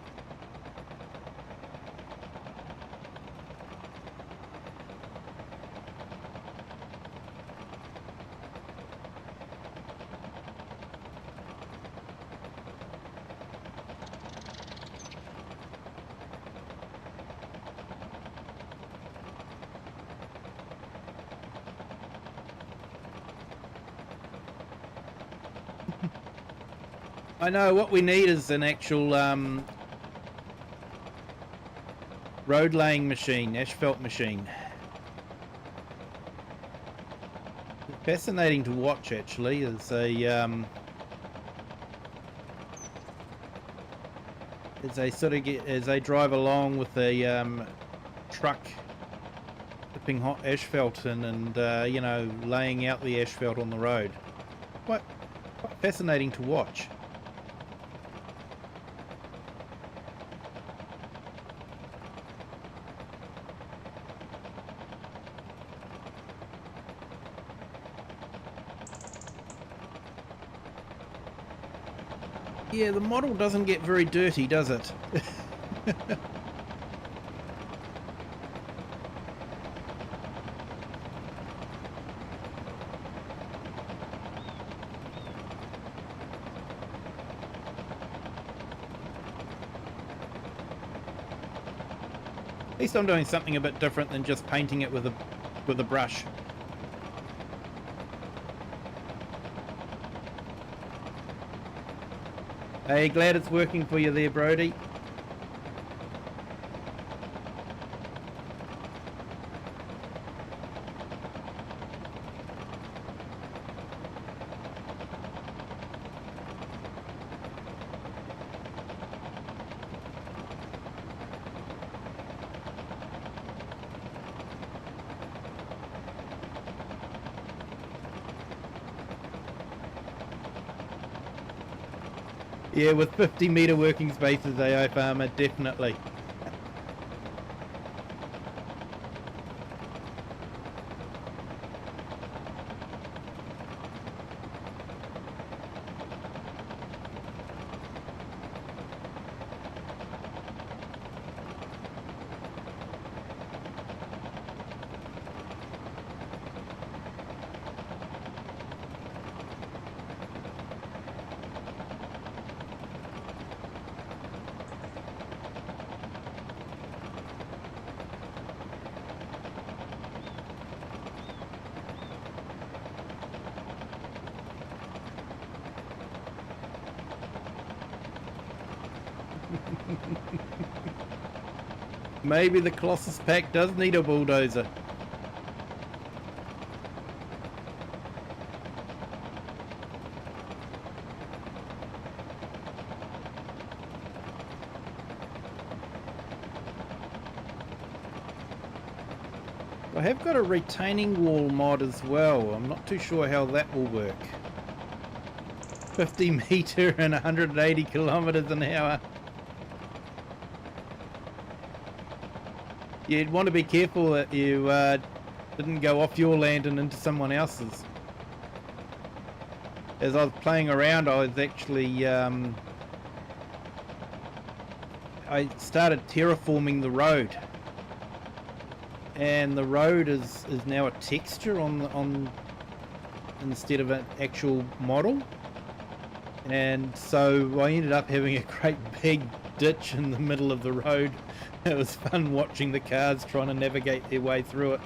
I know what we need is an actual road laying machine, asphalt machine. Fascinating to watch, actually, as they drive along with a truck tipping hot asphalt in and you know, laying out the asphalt on the road. Quite fascinating to watch. Yeah, the model doesn't get very dirty, does it? At least I'm doing something a bit different than just painting it with a brush. Hey, glad it's working for you there, Brody. Yeah, with 50-meter working spaces, AI Farmer, definitely. Maybe the Colossus pack does need a bulldozer. I have got a retaining wall mod as well. I'm not too sure how that will work. 50 meter and 180 kilometers an hour. You'd want to be careful that you didn't go off your land and into someone else's. As I was playing around, I was actually I started terraforming the road, and the road is now a texture on instead of an actual model, and so I ended up having a great big ditch in the middle of the road. It was fun watching the cars trying to navigate their way through it.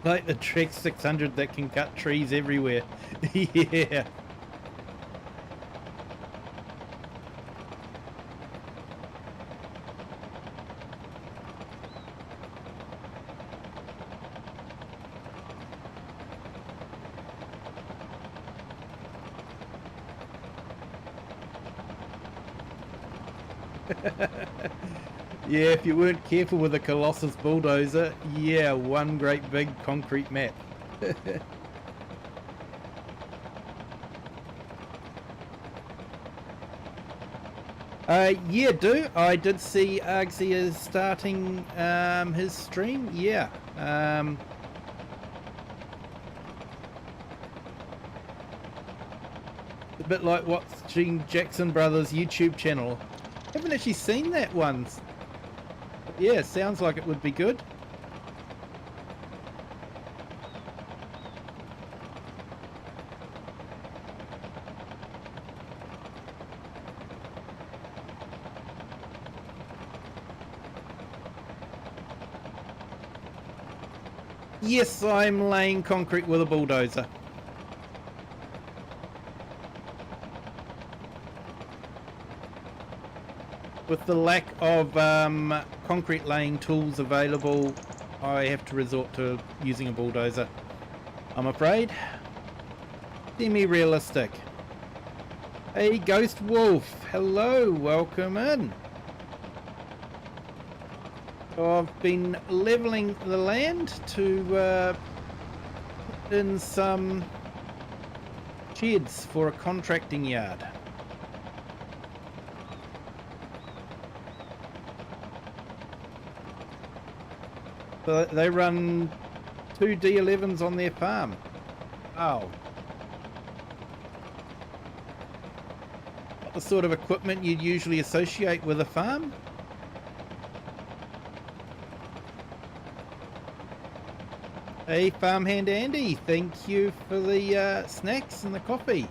Like the Trek 600 that can cut trees everywhere. Yeah. Yeah, if you weren't careful with a Colossus bulldozer, yeah, one great big concrete map. Yeah, I did see Argsy is starting his stream. Yeah. A bit like watching Jackson Brothers YouTube channel. Haven't actually seen that once. Yeah, sounds like it would be good. Yes, I'm laying concrete with a bulldozer. With the lack of concrete laying tools available, I have to resort to using a bulldozer, I'm afraid. Semi-realistic. Hey, Ghost Wolf. Hello, welcome in. So I've been levelling the land to put in some sheds for a contracting yard. So they run 2 D11s on their farm. Wow. Not the sort of equipment you'd usually associate with a farm. Hey, Farmhand Andy, thank you for the snacks and the coffee.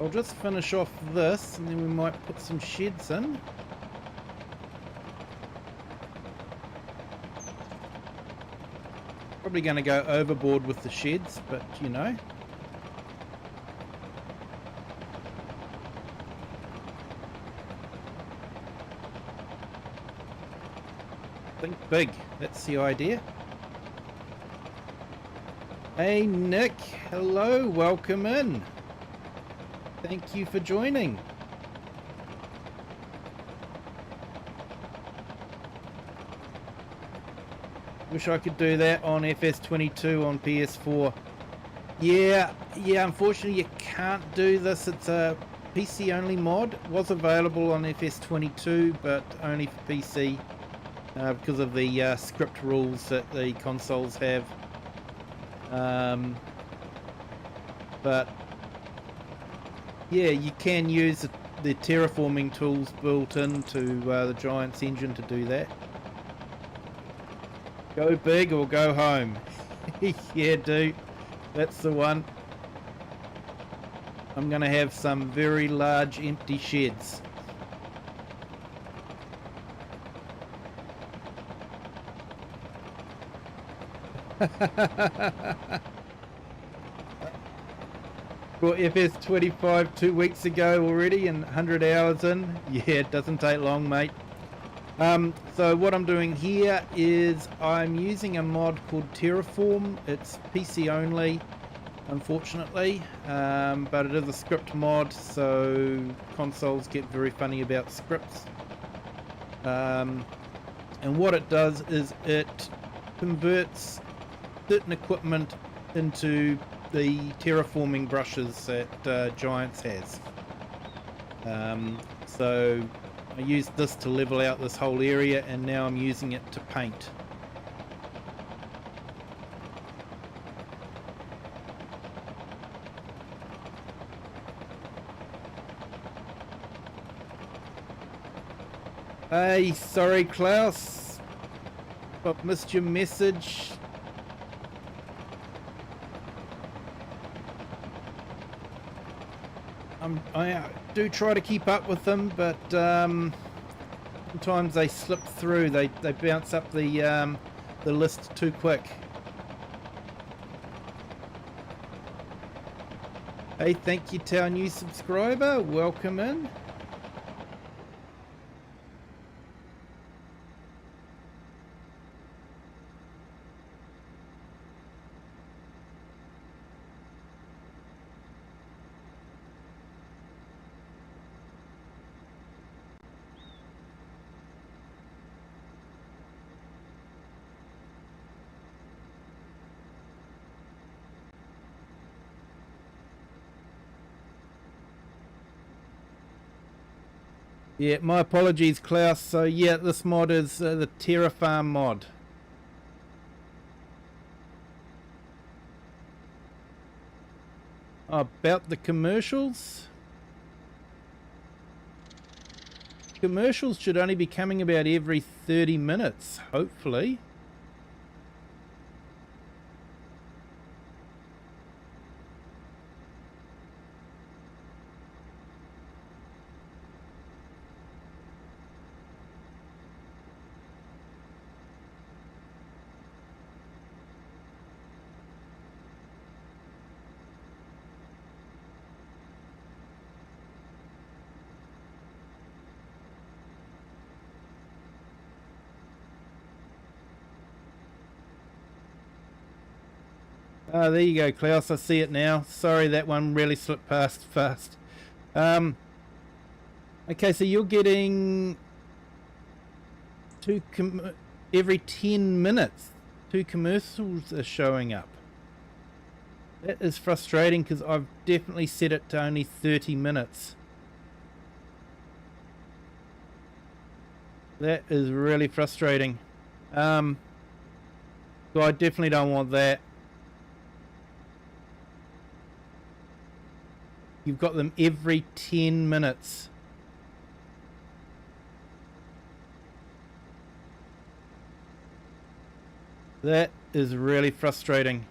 I'll just finish off this and then we might put some sheds in. Probably going to go overboard with the sheds, but you know. Think big, that's the idea. Hey Nick, hello, welcome in. Thank you for joining. Wish I could do that on FS22 on PS4. Yeah, unfortunately you can't do this. It's a PC only mod. It was available on FS22, but only for PC because of the script rules that the consoles have. But yeah, you can use the terraforming tools built into the Giants engine to do that. Go big or go home. Yeah, dude, that's the one. I'm gonna have some very large empty sheds. Well, FS25 2 weeks ago already and 100 hours in. Yeah, it doesn't take long, mate. So what I'm doing here is I'm using a mod called Terraform. It's PC only, unfortunately, but it is a script mod, so consoles get very funny about scripts. And what it does is it converts certain equipment into the terraforming brushes that Giants has. So I used this to level out this whole area, and now I'm using it to paint. Hey, sorry Klaus, but missed your message. I do try to keep up with them, but sometimes they slip through. They bounce up the list too quick. Hey, thank you to our new subscriber. Welcome in. Yeah, my apologies, Klaus. So yeah, this mod is the Terra Farm mod. About the commercials. Commercials should only be coming about every 30 minutes, hopefully. Oh, there you go, Klaus. I see it now. Sorry, that one really slipped past fast. Okay, so you're getting every 10 minutes. 2 commercials are showing up. That is frustrating because I've definitely set it to only 30 minutes. That is really frustrating. So I definitely don't want that. You've got them every 10 minutes. That is really frustrating.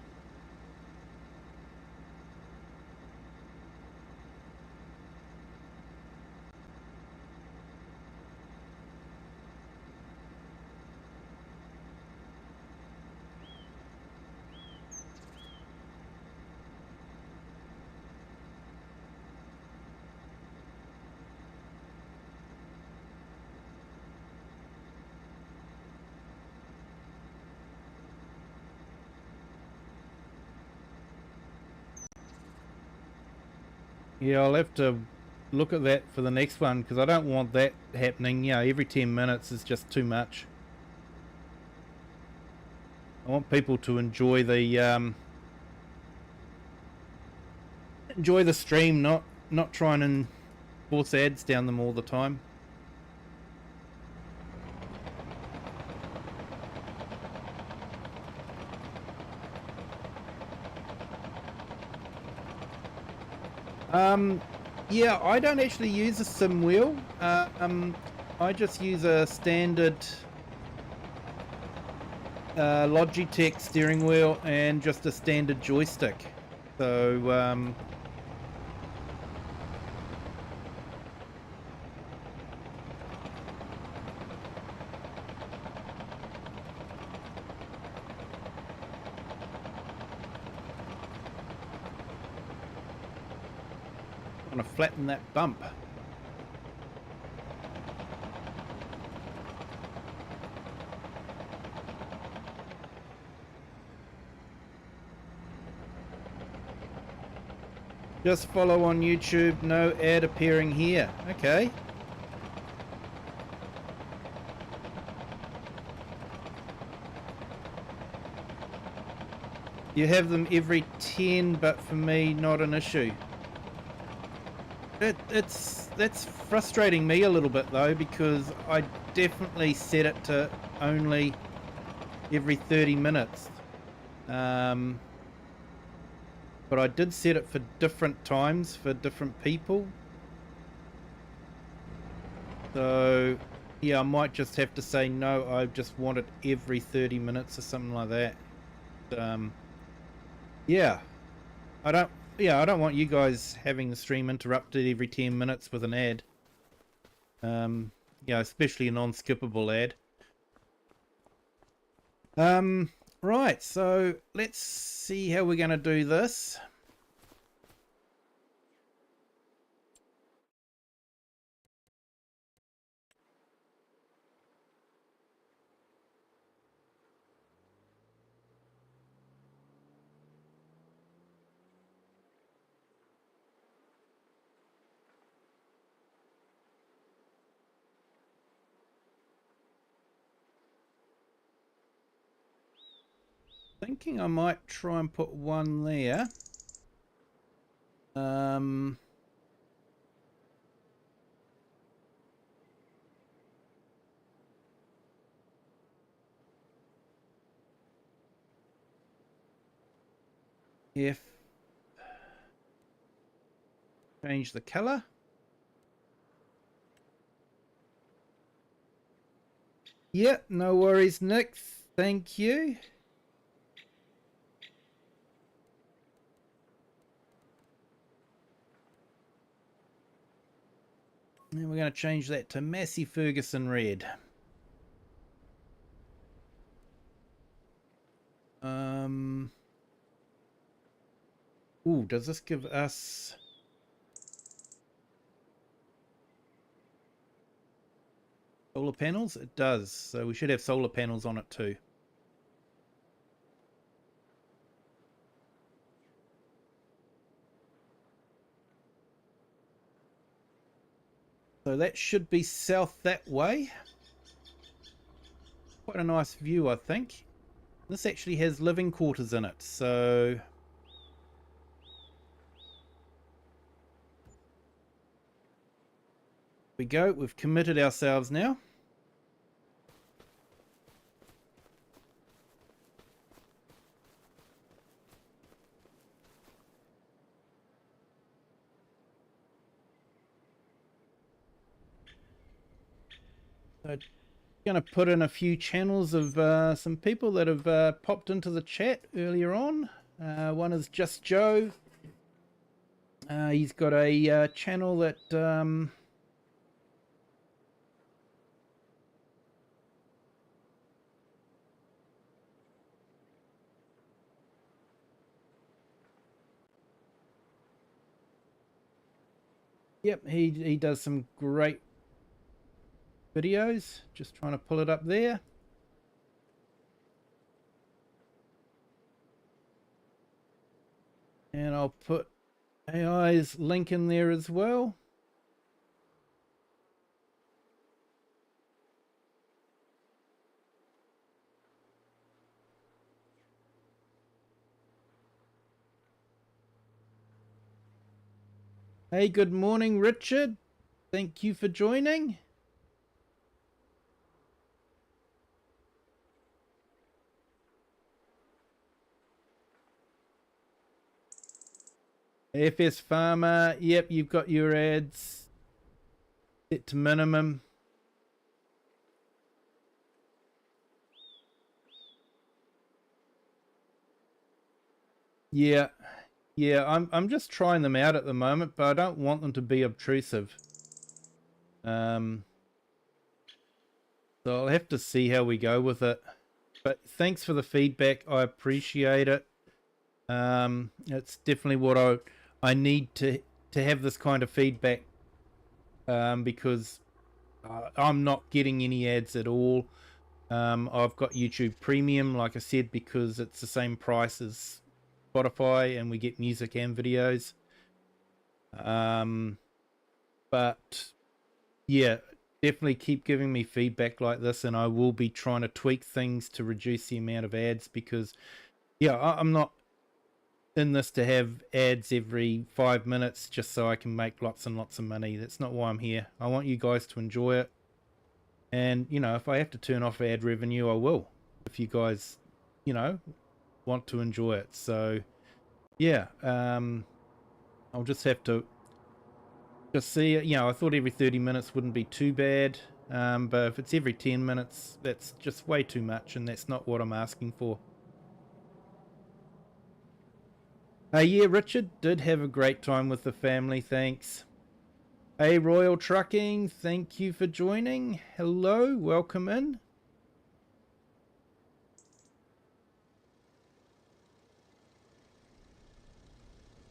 Yeah, I'll have to look at that for the next one because I don't want that happening. You know, every 10 minutes is just too much. I want people to enjoy the stream, not trying and force ads down them all the time. Yeah, I don't actually use a sim wheel. I just use a standard Logitech steering wheel and just a standard joystick. So I want to flatten that bump. Just follow on YouTube, no ad appearing here. Okay. You have them every 10, but for me, not an issue. That's frustrating me a little bit though, because I definitely set it to only every 30 minutes. But I did set it for different times for different people. So yeah, I might just have to say no, I just want it every 30 minutes or something like that. Yeah, I don't want you guys having the stream interrupted every 10 minutes with an ad. Yeah, especially a non-skippable ad. Right, so let's see how we're going to do this. Thinking I might try and put one there. If change the color. Yeah, no worries, Nick. Thank you. And we're going to change that to Massey Ferguson red. Ooh, does this give us solar panels? It does. So we should have solar panels on it too. So that should be south that way. Quite a nice view, I think. This actually has living quarters in it, so we go. We've committed ourselves now. So going to put in a few channels of some people that have popped into the chat earlier on. One is Just Joe. He's got a channel that yep, he does some great videos. Just trying to pull it up there. And I'll put AI's link in there as well. Hey, good morning, Richard. Thank you for joining. FS Farmer, yep, you've got your ads set to minimum. Yeah, I'm just trying them out at the moment, but I don't want them to be obtrusive. So I'll have to see how we go with it. But thanks for the feedback. I appreciate it. It's definitely what I need to have this kind of feedback, because I'm not getting any ads at all. I've got YouTube Premium, like I said, because it's the same price as Spotify, and we get music and videos. But yeah, definitely keep giving me feedback like this, and I will be trying to tweak things to reduce the amount of ads, because yeah, I'm not in this to have ads every 5 minutes just so I can make lots and lots of money. That's not why I'm here. I want you guys to enjoy it, and you know, if I have to turn off ad revenue, I will, if you guys, you know, want to enjoy it. So yeah, I'll just have to just see it. You know, I thought every 30 minutes wouldn't be too bad, but if it's every 10 minutes, that's just way too much, and that's not what I'm asking for. Yeah, Richard did have a great time with the family, thanks. Hey, Royal Trucking, thank you for joining. Hello, welcome in.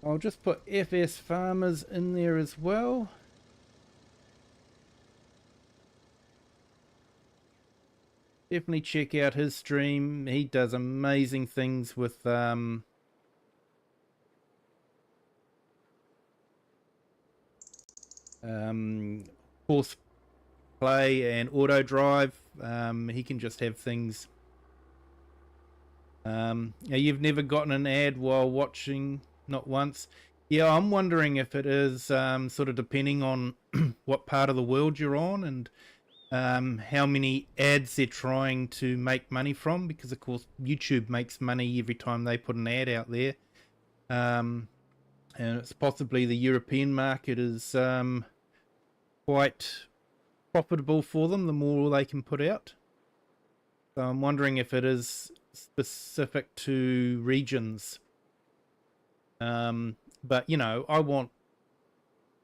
I'll just put FS Farmers in there as well. Definitely check out his stream. He does amazing things with force play and auto drive. He can just have things. You've never gotten an ad while watching? Not once. Yeah, I'm wondering if it is sort of depending on what part of the world you're on, and how many ads they're trying to make money from, because of course YouTube makes money every time they put an ad out there. and it's possibly the European market is quite profitable for them the more they can put out. So I'm wondering if it is specific to regions. But you know, I want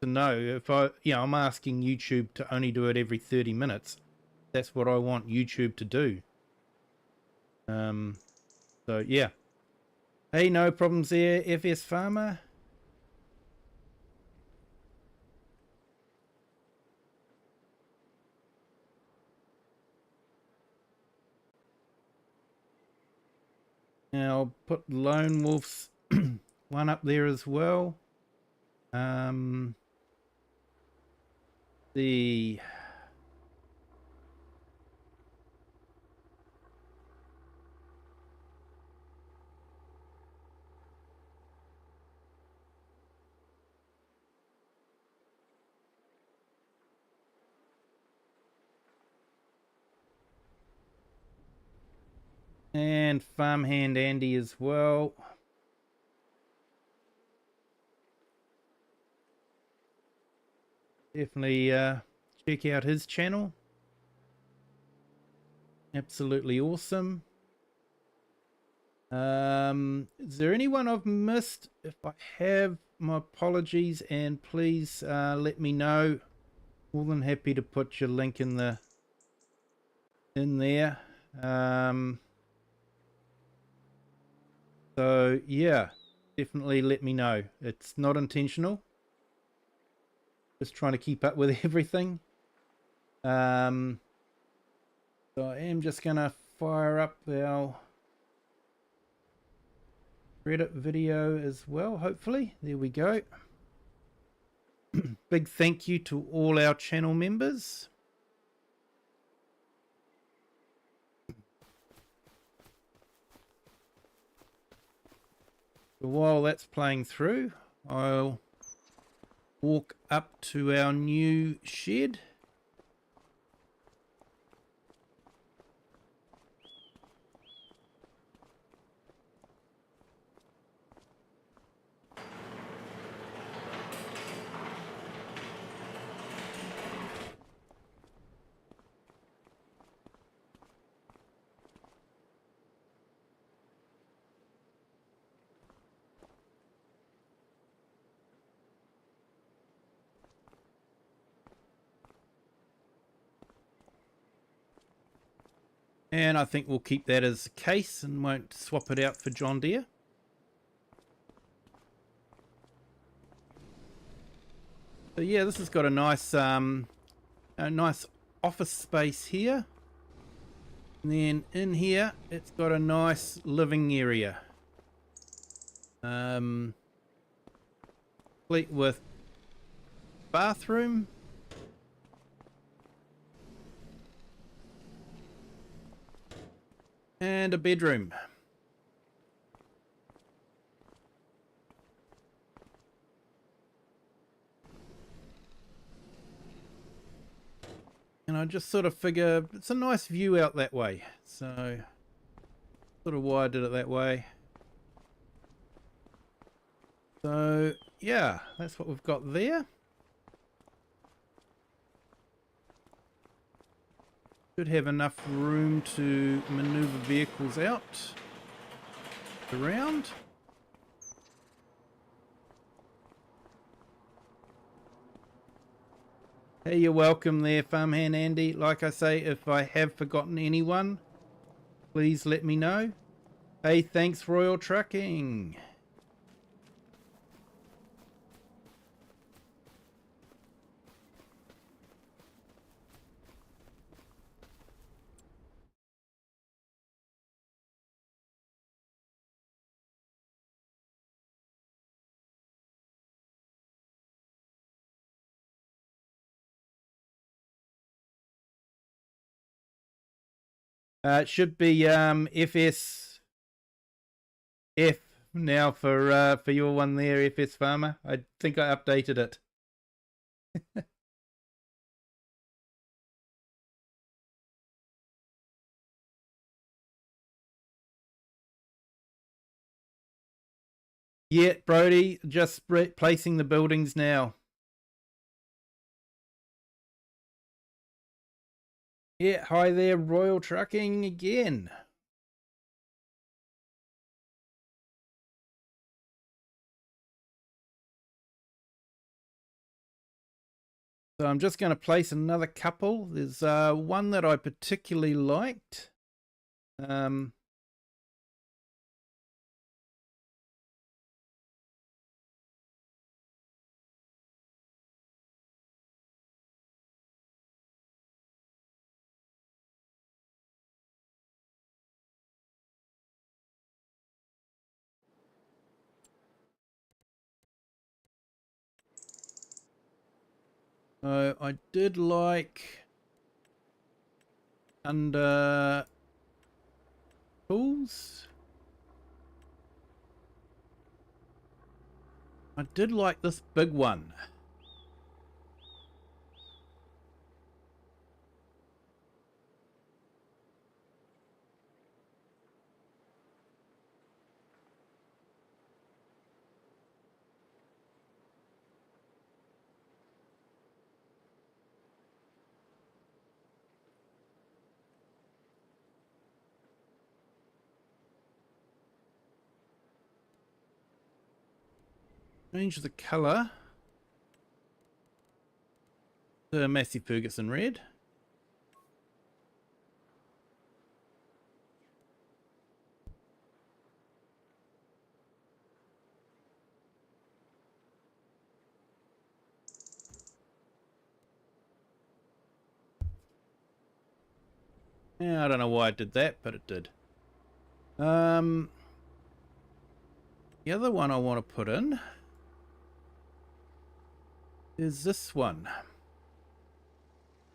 to know if I'm asking YouTube to only do it every 30 minutes. That's what I want YouTube to do. So yeah. Hey, no problems there, FS Farmer. Now I'll put Lone Wolf's one up there as well. The and Farmhand Andy as well. Definitely check out his channel. Absolutely awesome. Is there anyone I've missed? If I have, my apologies, and please let me know. More than happy to put your link in there. So yeah, definitely let me know. It's not intentional. Just trying to keep up with everything. So I am just gonna fire up our Reddit video as well, hopefully. There we go. Big thank you to all our channel members. So while that's playing through, I'll walk up to our new shed. And I think we'll keep that as a case and won't swap it out for John Deere. So yeah, this has got a nice office space here. And then in here, it's got a nice living area. Complete with bathroom. And a bedroom. And I just sort of figure it's a nice view out that way. So sort of why I did it that way. So yeah, that's what we've got there. Should have enough room to maneuver vehicles out around. Hey, you're welcome there, Farmhand Andy. Like I say, if I have forgotten anyone, please let me know. Hey, thanks Royal Trucking. It should be FS F now for your one there, FS Farmer. I think I updated it. Yeah, Brody, just placing the buildings now. Yeah, hi there, Royal Trucking again. So I'm just going to place another couple. There's one that I particularly liked. I did like under tools. I did like this big one. Change the color to Massey Ferguson red. Yeah, I don't know why I did that, but it did. The other one I want to put in is this one.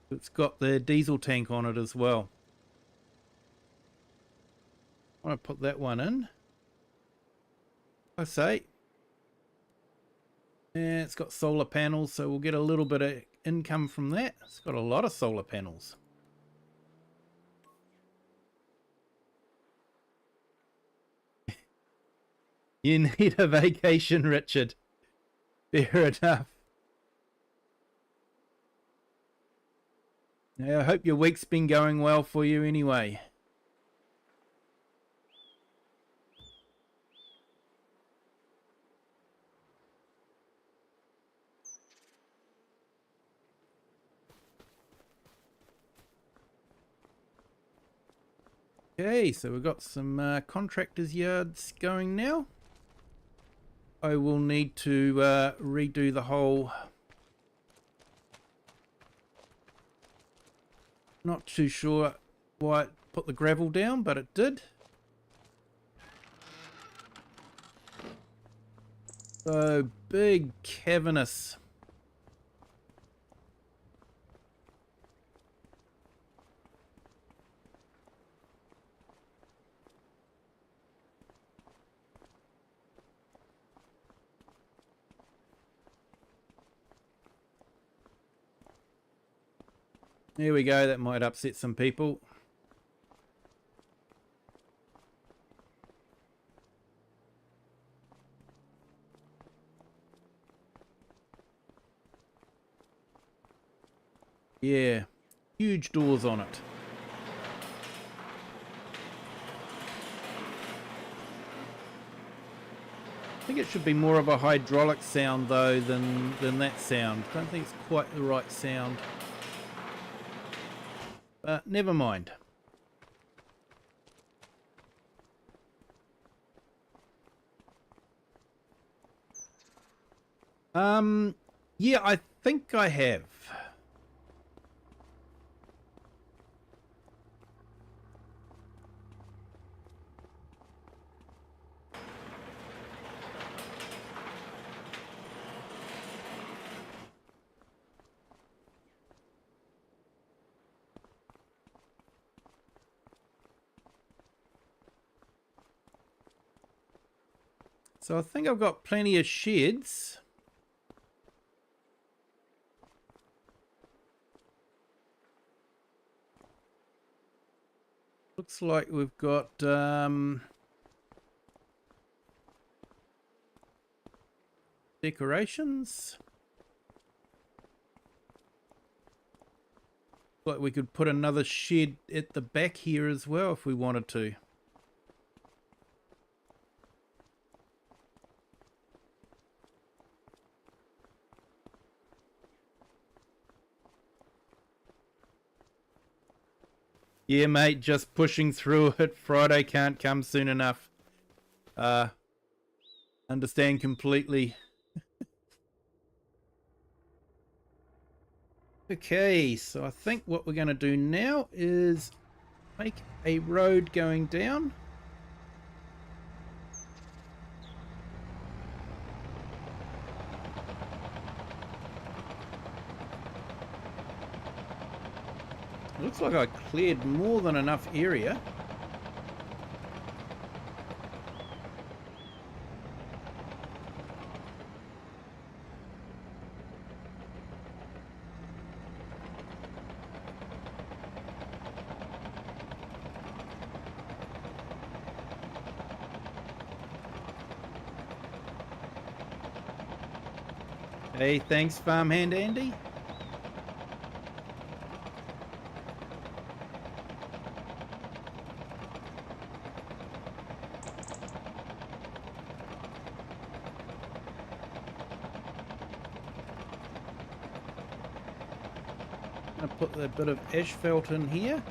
It's got the diesel tank on it as well. I want to put that one in. I say. And it's got solar panels, so we'll get a little bit of income from that. It's got a lot of solar panels. You need a vacation, Richard. Fair enough. Yeah, I hope your week's been going well for you anyway. Okay, so we've got some contractors' yards going now. I will need to redo the whole... Not too sure why it put the gravel down, but it did. So big, cavernous. There we go, that might upset some people. Yeah, huge doors on it. I think it should be more of a hydraulic sound though than that sound. I don't think it's quite the right sound. But never mind. Yeah, I think I have. So I think I've got plenty of sheds. Looks like we've got decorations. Like we could put another shed at the back here as well if we wanted to. Yeah, mate, just pushing through it. Friday can't come soon enough. Understand completely. Okay, so I think what we're going to do now is make a road going down. Looks like I cleared more than enough area. Hey, thanks, Farmhand Andy. I'll put a bit of asphalt in here.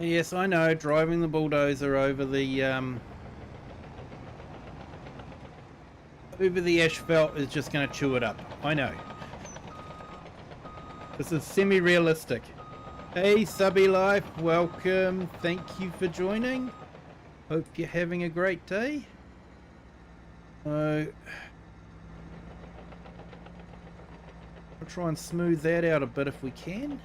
Yes, I know, driving the bulldozer over the asphalt is just going to chew it up. I know. This is semi-realistic. Hey, Subby Life, welcome. Thank you for joining. Hope you're having a great day. I'll try and smooth that out a bit if we can.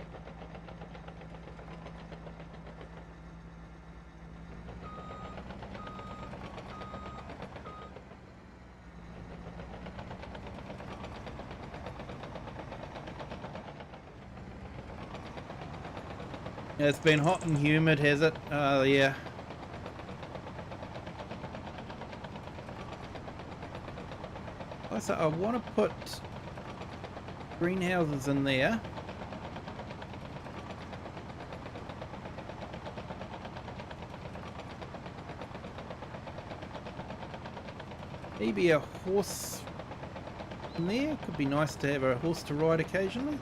It's been hot and humid, has it? Oh, yeah. Also, I want to put greenhouses in there. Maybe a horse in there. Could be nice to have a horse to ride occasionally.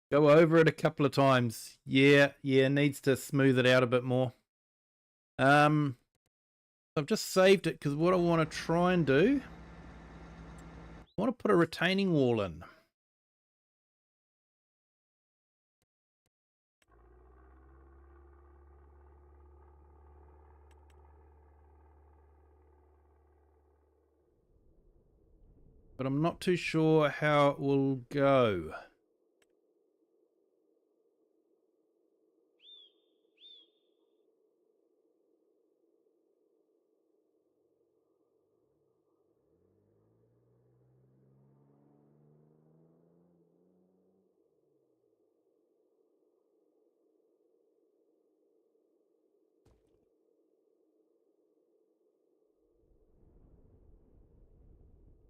Go over it a couple of times. Yeah, needs to smooth it out a bit more. I've just saved it because what I want to try and do, I want to put a retaining wall in. But I'm not too sure how it will go.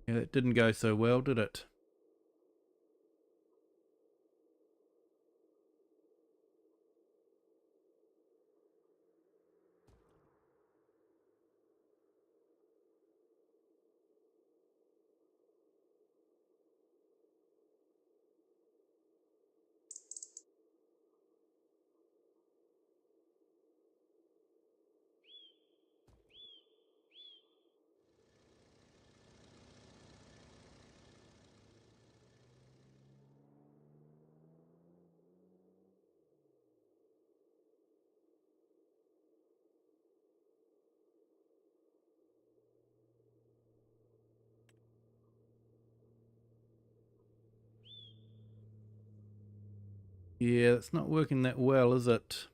Yeah, it didn't go so well, did it? Yeah, it's not working that well, is it?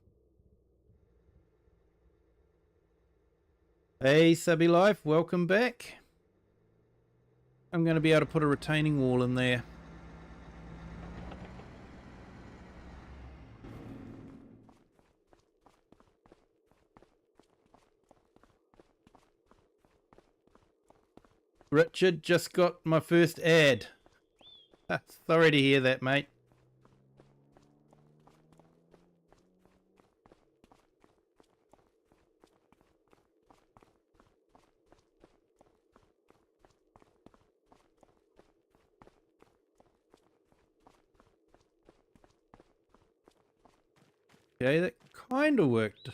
Hey, Subby Life, welcome back. I'm going to be able to put a retaining wall in there. Richard just got my first ad. Sorry to hear that, mate. Okay, that kind of worked.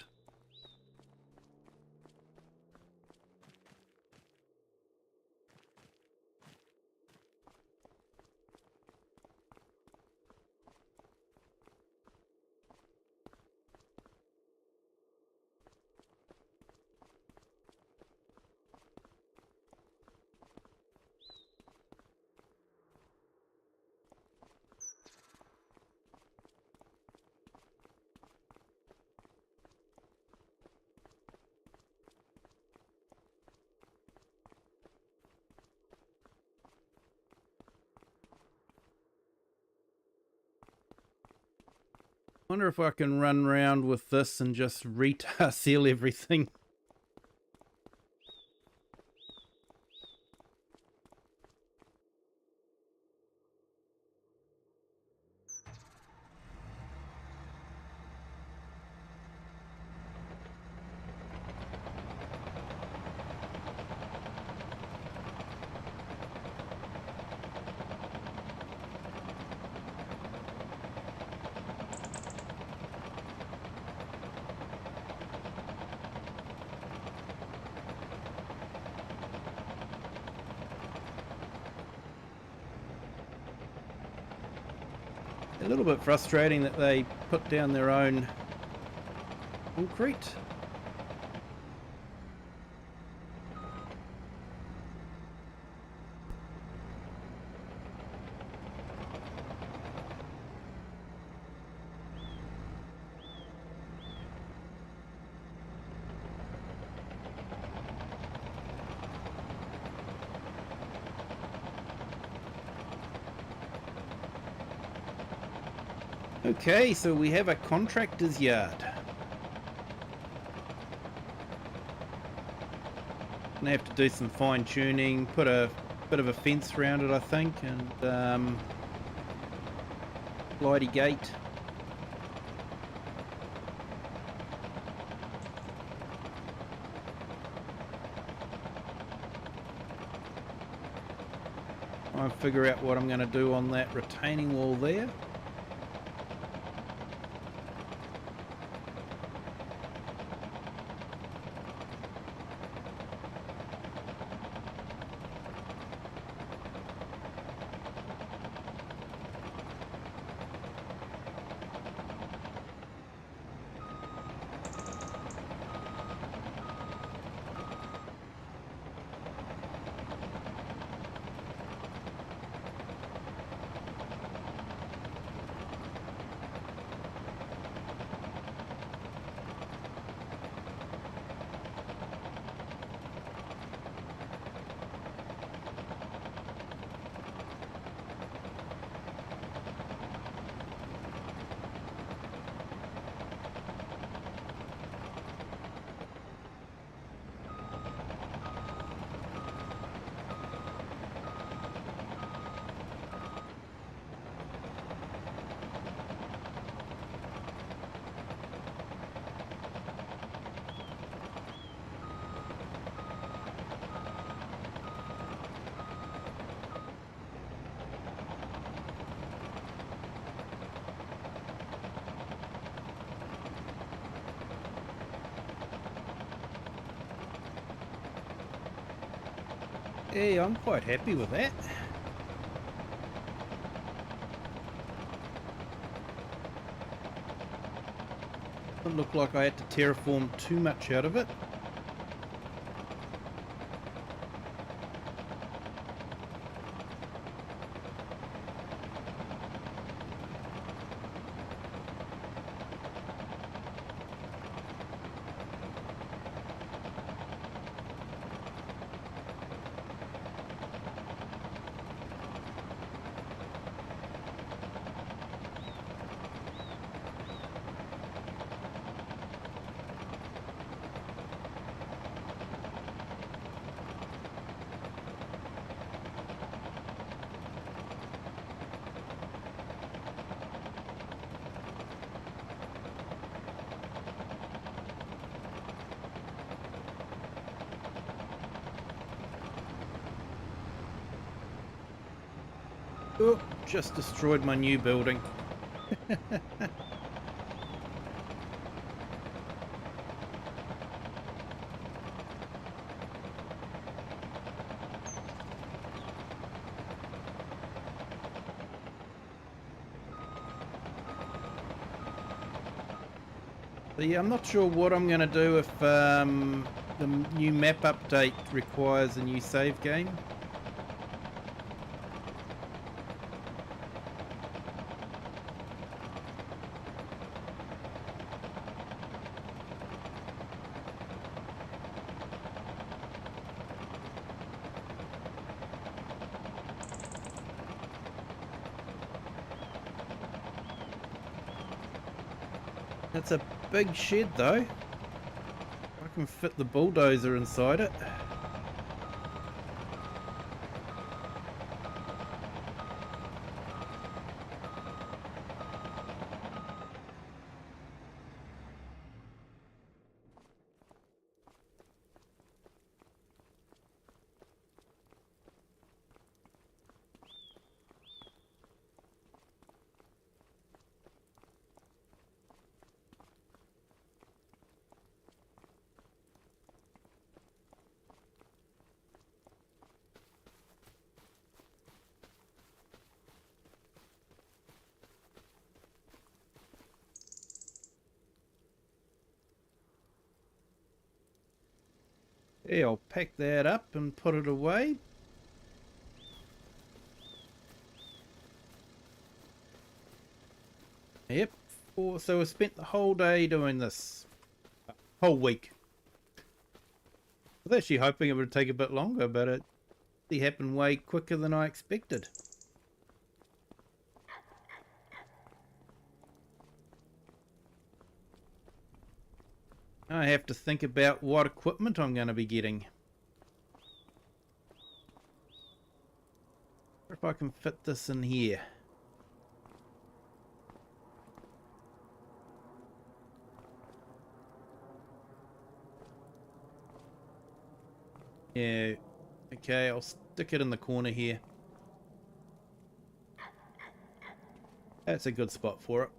Wonder if I can run around with this and just retar seal everything. A little bit frustrating that they put down their own concrete. Okay, so we have a contractor's yard. Gonna have to do some fine tuning, put a bit of a fence around it, I think, and glidey gate. I'll figure out what I'm going to do on that retaining wall there. Yeah, I'm quite happy with that. Doesn't look like I had to terraform too much out of it. Oh, just destroyed my new building. So yeah, I'm not sure what I'm going to do if the new map update requires a new save game. It's a big shed though. I can fit the bulldozer inside it. Yeah, I'll pack that up and put it away. Yep. So I spent the whole day doing this. Whole week. I was actually hoping it would take a bit longer, but it happened way quicker than I expected. I have to think about what equipment I'm going to be getting. If I can fit this in here. Yeah, okay, I'll stick it in the corner here. That's a good spot for it.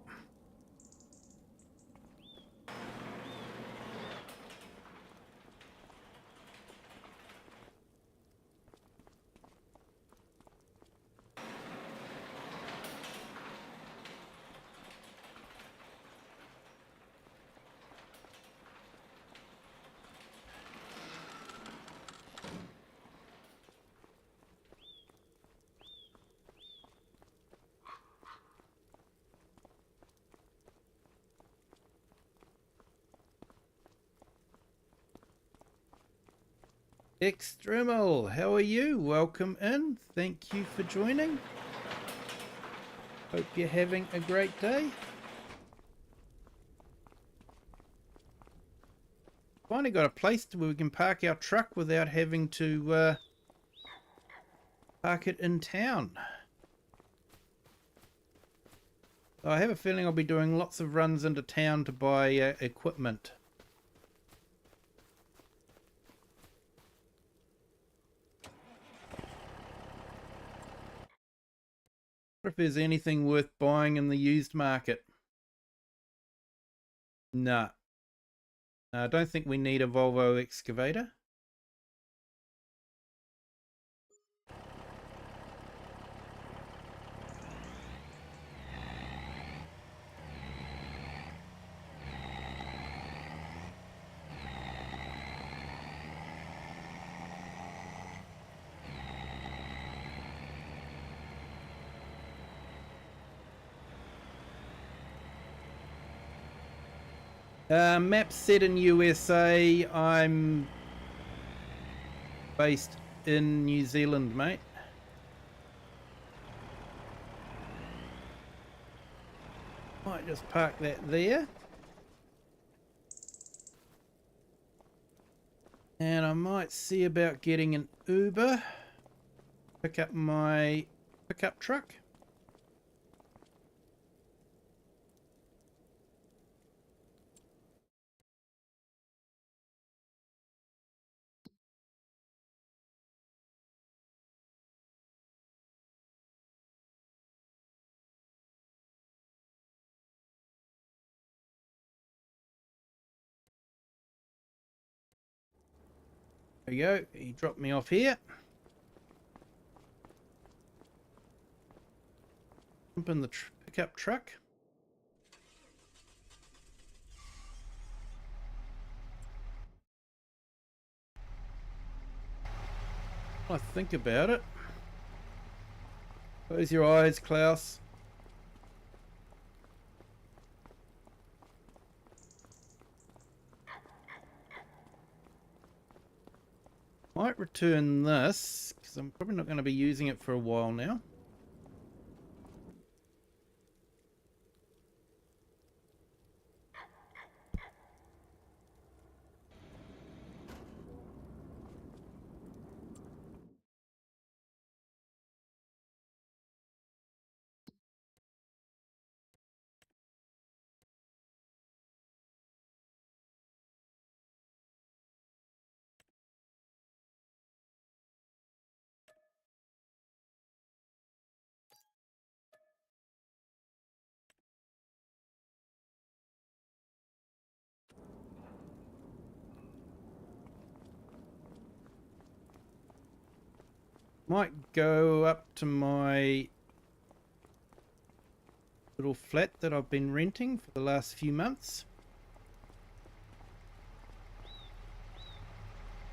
Extremal, how are you? Welcome in. Thank you for joining. Hope you're having a great day. Finally got a place where we can park our truck without having to park it in town. I have a feeling I'll be doing lots of runs into town to buy equipment. If there's anything worth buying in the used market. Nah. I don't think we need a Volvo excavator. Map set in USA. I'm based in New Zealand, mate. Might just park that there. And I might see about getting an Uber. Pick up my pickup truck. There we go. He dropped me off here. Jump in the pickup truck. I think about it. Close your eyes, Klaus. Might return this because I'm probably not going to be using it for a while now. Might go up to my little flat that I've been renting for the last few months.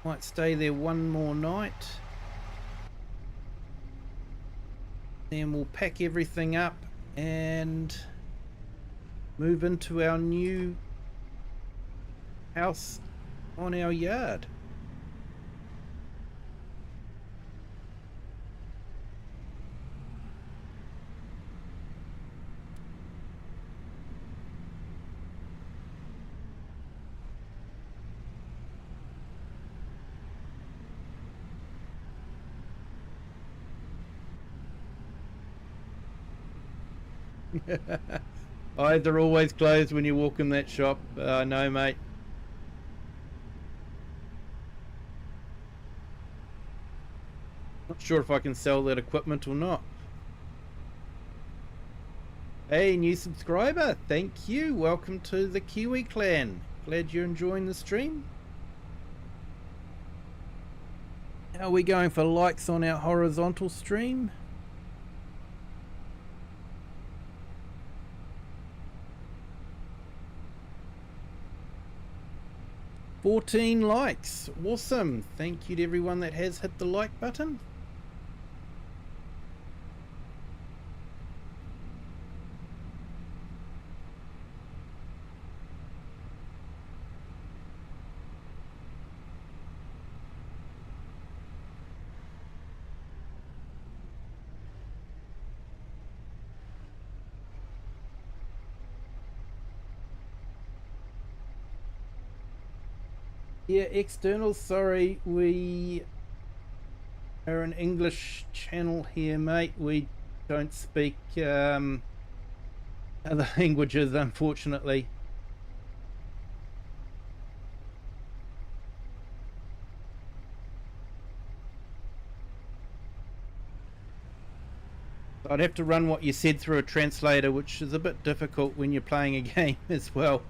Might stay there one more night. Then we'll pack everything up and move into our new house on our yard. Eyes are always closed when you walk in that shop. No, mate. Not sure if I can sell that equipment or not. Hey, new subscriber. Thank you. Welcome to the Kiwi clan. Glad you're enjoying the stream. How are we going for likes on our horizontal stream? 14 likes. Awesome. Thank you to everyone that has hit the like button. Yeah, external, sorry, we are an English channel here, mate. We don't speak other languages, unfortunately. I'd have to run what you said through a translator, which is a bit difficult when you're playing a game as well.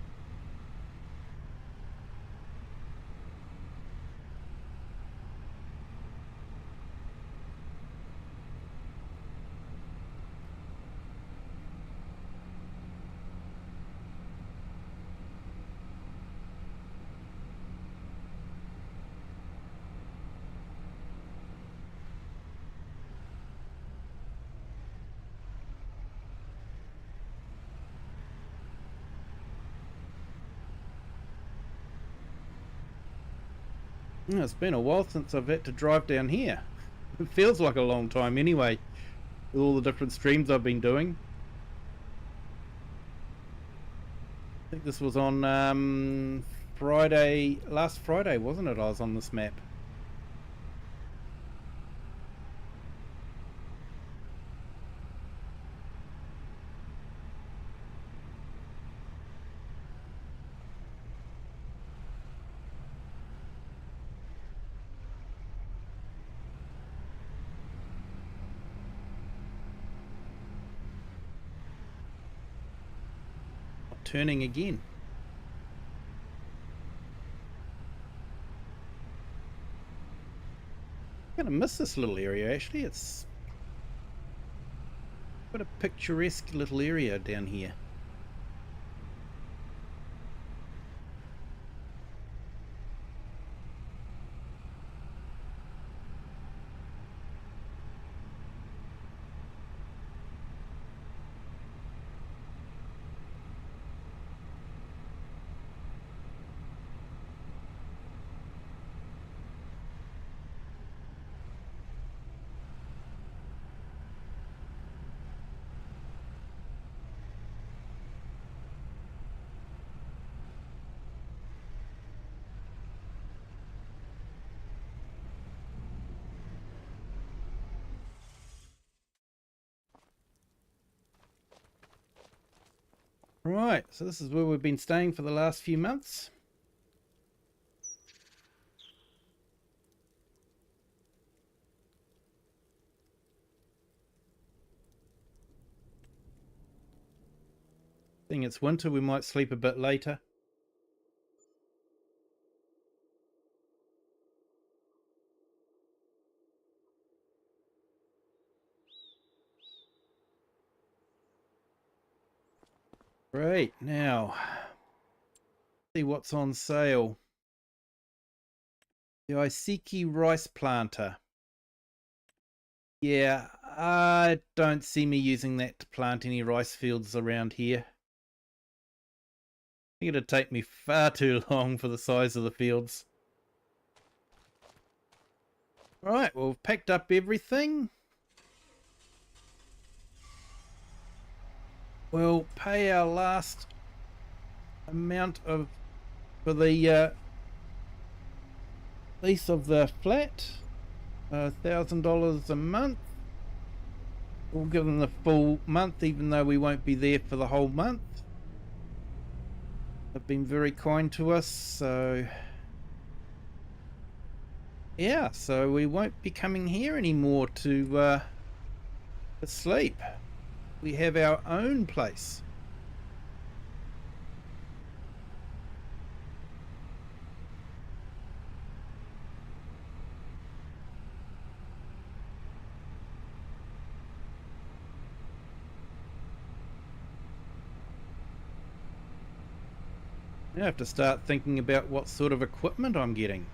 It's been a while since I've had to drive down here. It feels like a long time anyway, with all the different streams I've been doing. I think this was on Friday, last Friday, wasn't it? I was on this map. Turning again. Kind of miss this little area actually. It's quite a picturesque little area down here. Right, so this is where we've been staying for the last few months. Seeing it's winter, we might sleep a bit later. Great, now see what's on sale. The Isiki rice planter. Yeah, I don't see me using that to plant any rice fields around here. I think it'd take me far too long for the size of the fields. Right, well, we've packed up everything. We'll pay our last amount of for the lease of the flat, $1,000 a month. We'll give them the full month, even though we won't be there for the whole month. They've been very kind to us, so yeah, so we won't be coming here anymore to sleep. We have our own place. I have to start thinking about what sort of equipment I'm getting.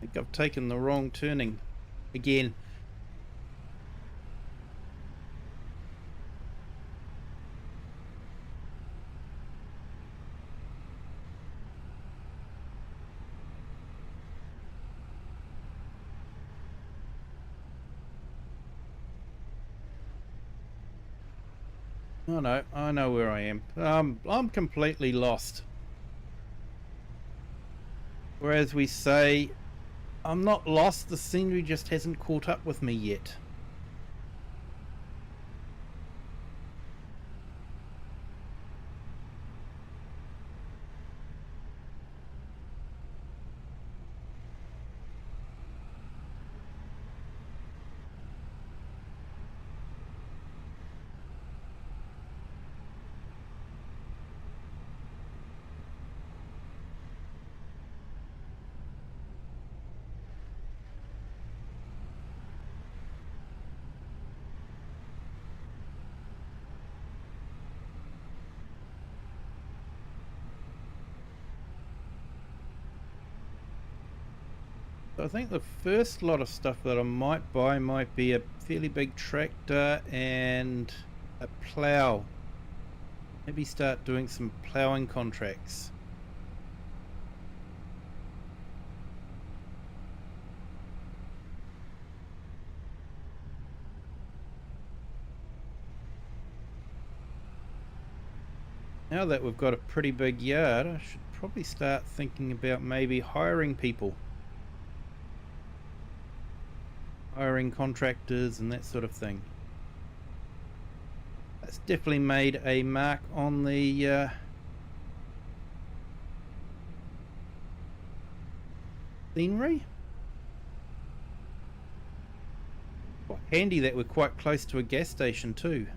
I think I've taken the wrong turning again. Oh no, I know where I am. I'm completely lost. Whereas we say, I'm not lost, the scenery just hasn't caught up with me yet. So I think the first lot of stuff that I might buy might be a fairly big tractor and a plough. Maybe start doing some ploughing contracts. Now that we've got a pretty big yard, I should probably start thinking about maybe hiring people. Hiring contractors and that sort of thing. That's definitely made a mark on the scenery. Quite handy that we're quite close to a gas station too.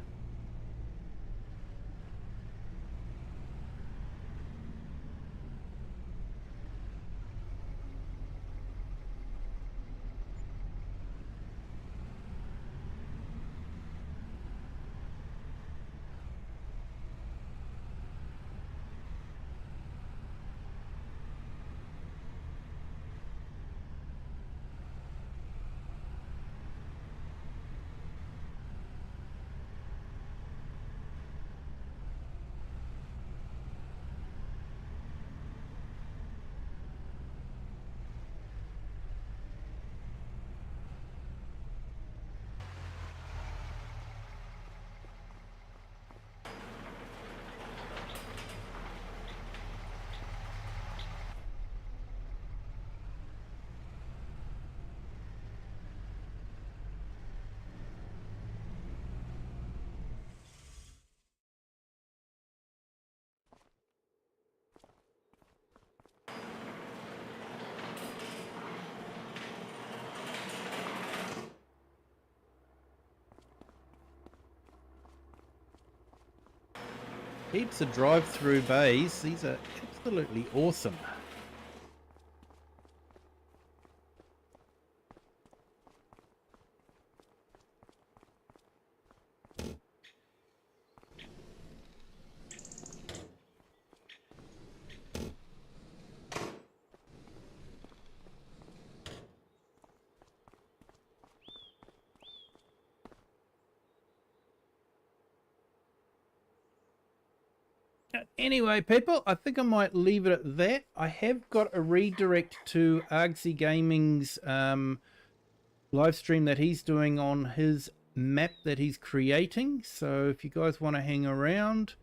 Heaps of drive-through bays. These are absolutely awesome. Anyway, people, I think I might leave it at that. I have got a redirect to Argsy Gaming's live stream that he's doing on his map that he's creating. So if you guys want to hang around,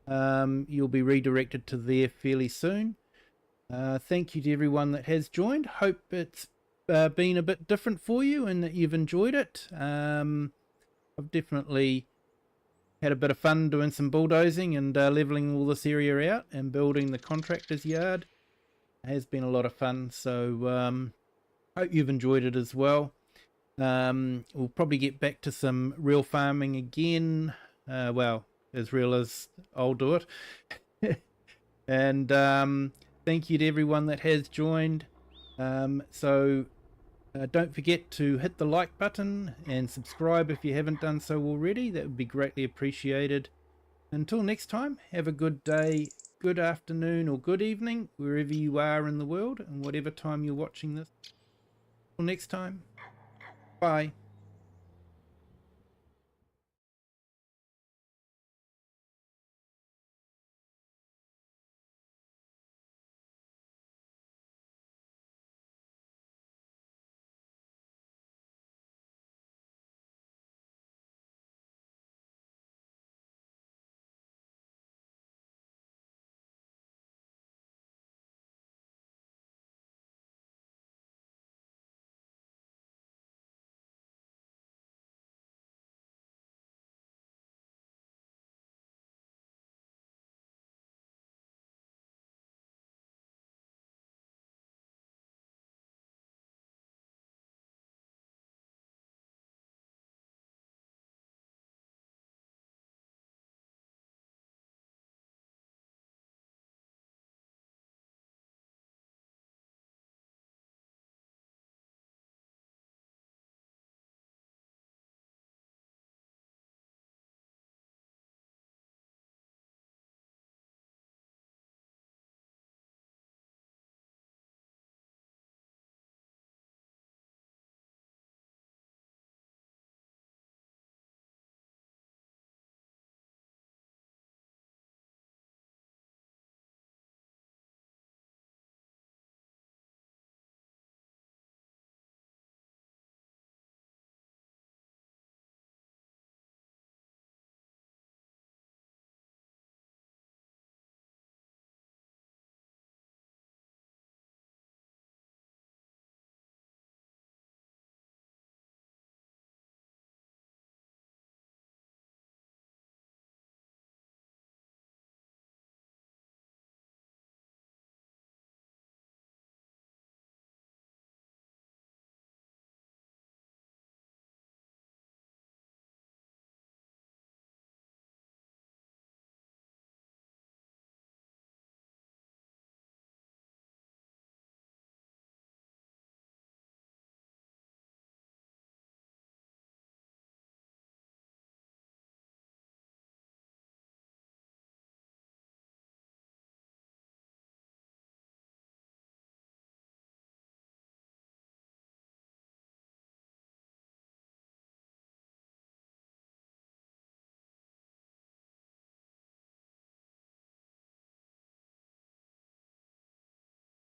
you'll be redirected to there fairly soon. Thank you to everyone that has joined. Hope it's been a bit different for you and that you've enjoyed it. I've definitely had a bit of fun doing some bulldozing and leveling all this area out and building the contractor's yard. It has been a lot of fun, so hope you've enjoyed it as well. We'll probably get back to some real farming again. Well, as real as I'll do it. And thank you to everyone that has joined. Don't forget to hit the like button and subscribe if you haven't done so already. That would be greatly appreciated. Until next time, have a good day, good afternoon or good evening, wherever you are in the world and whatever time you're watching this. Until next time, bye.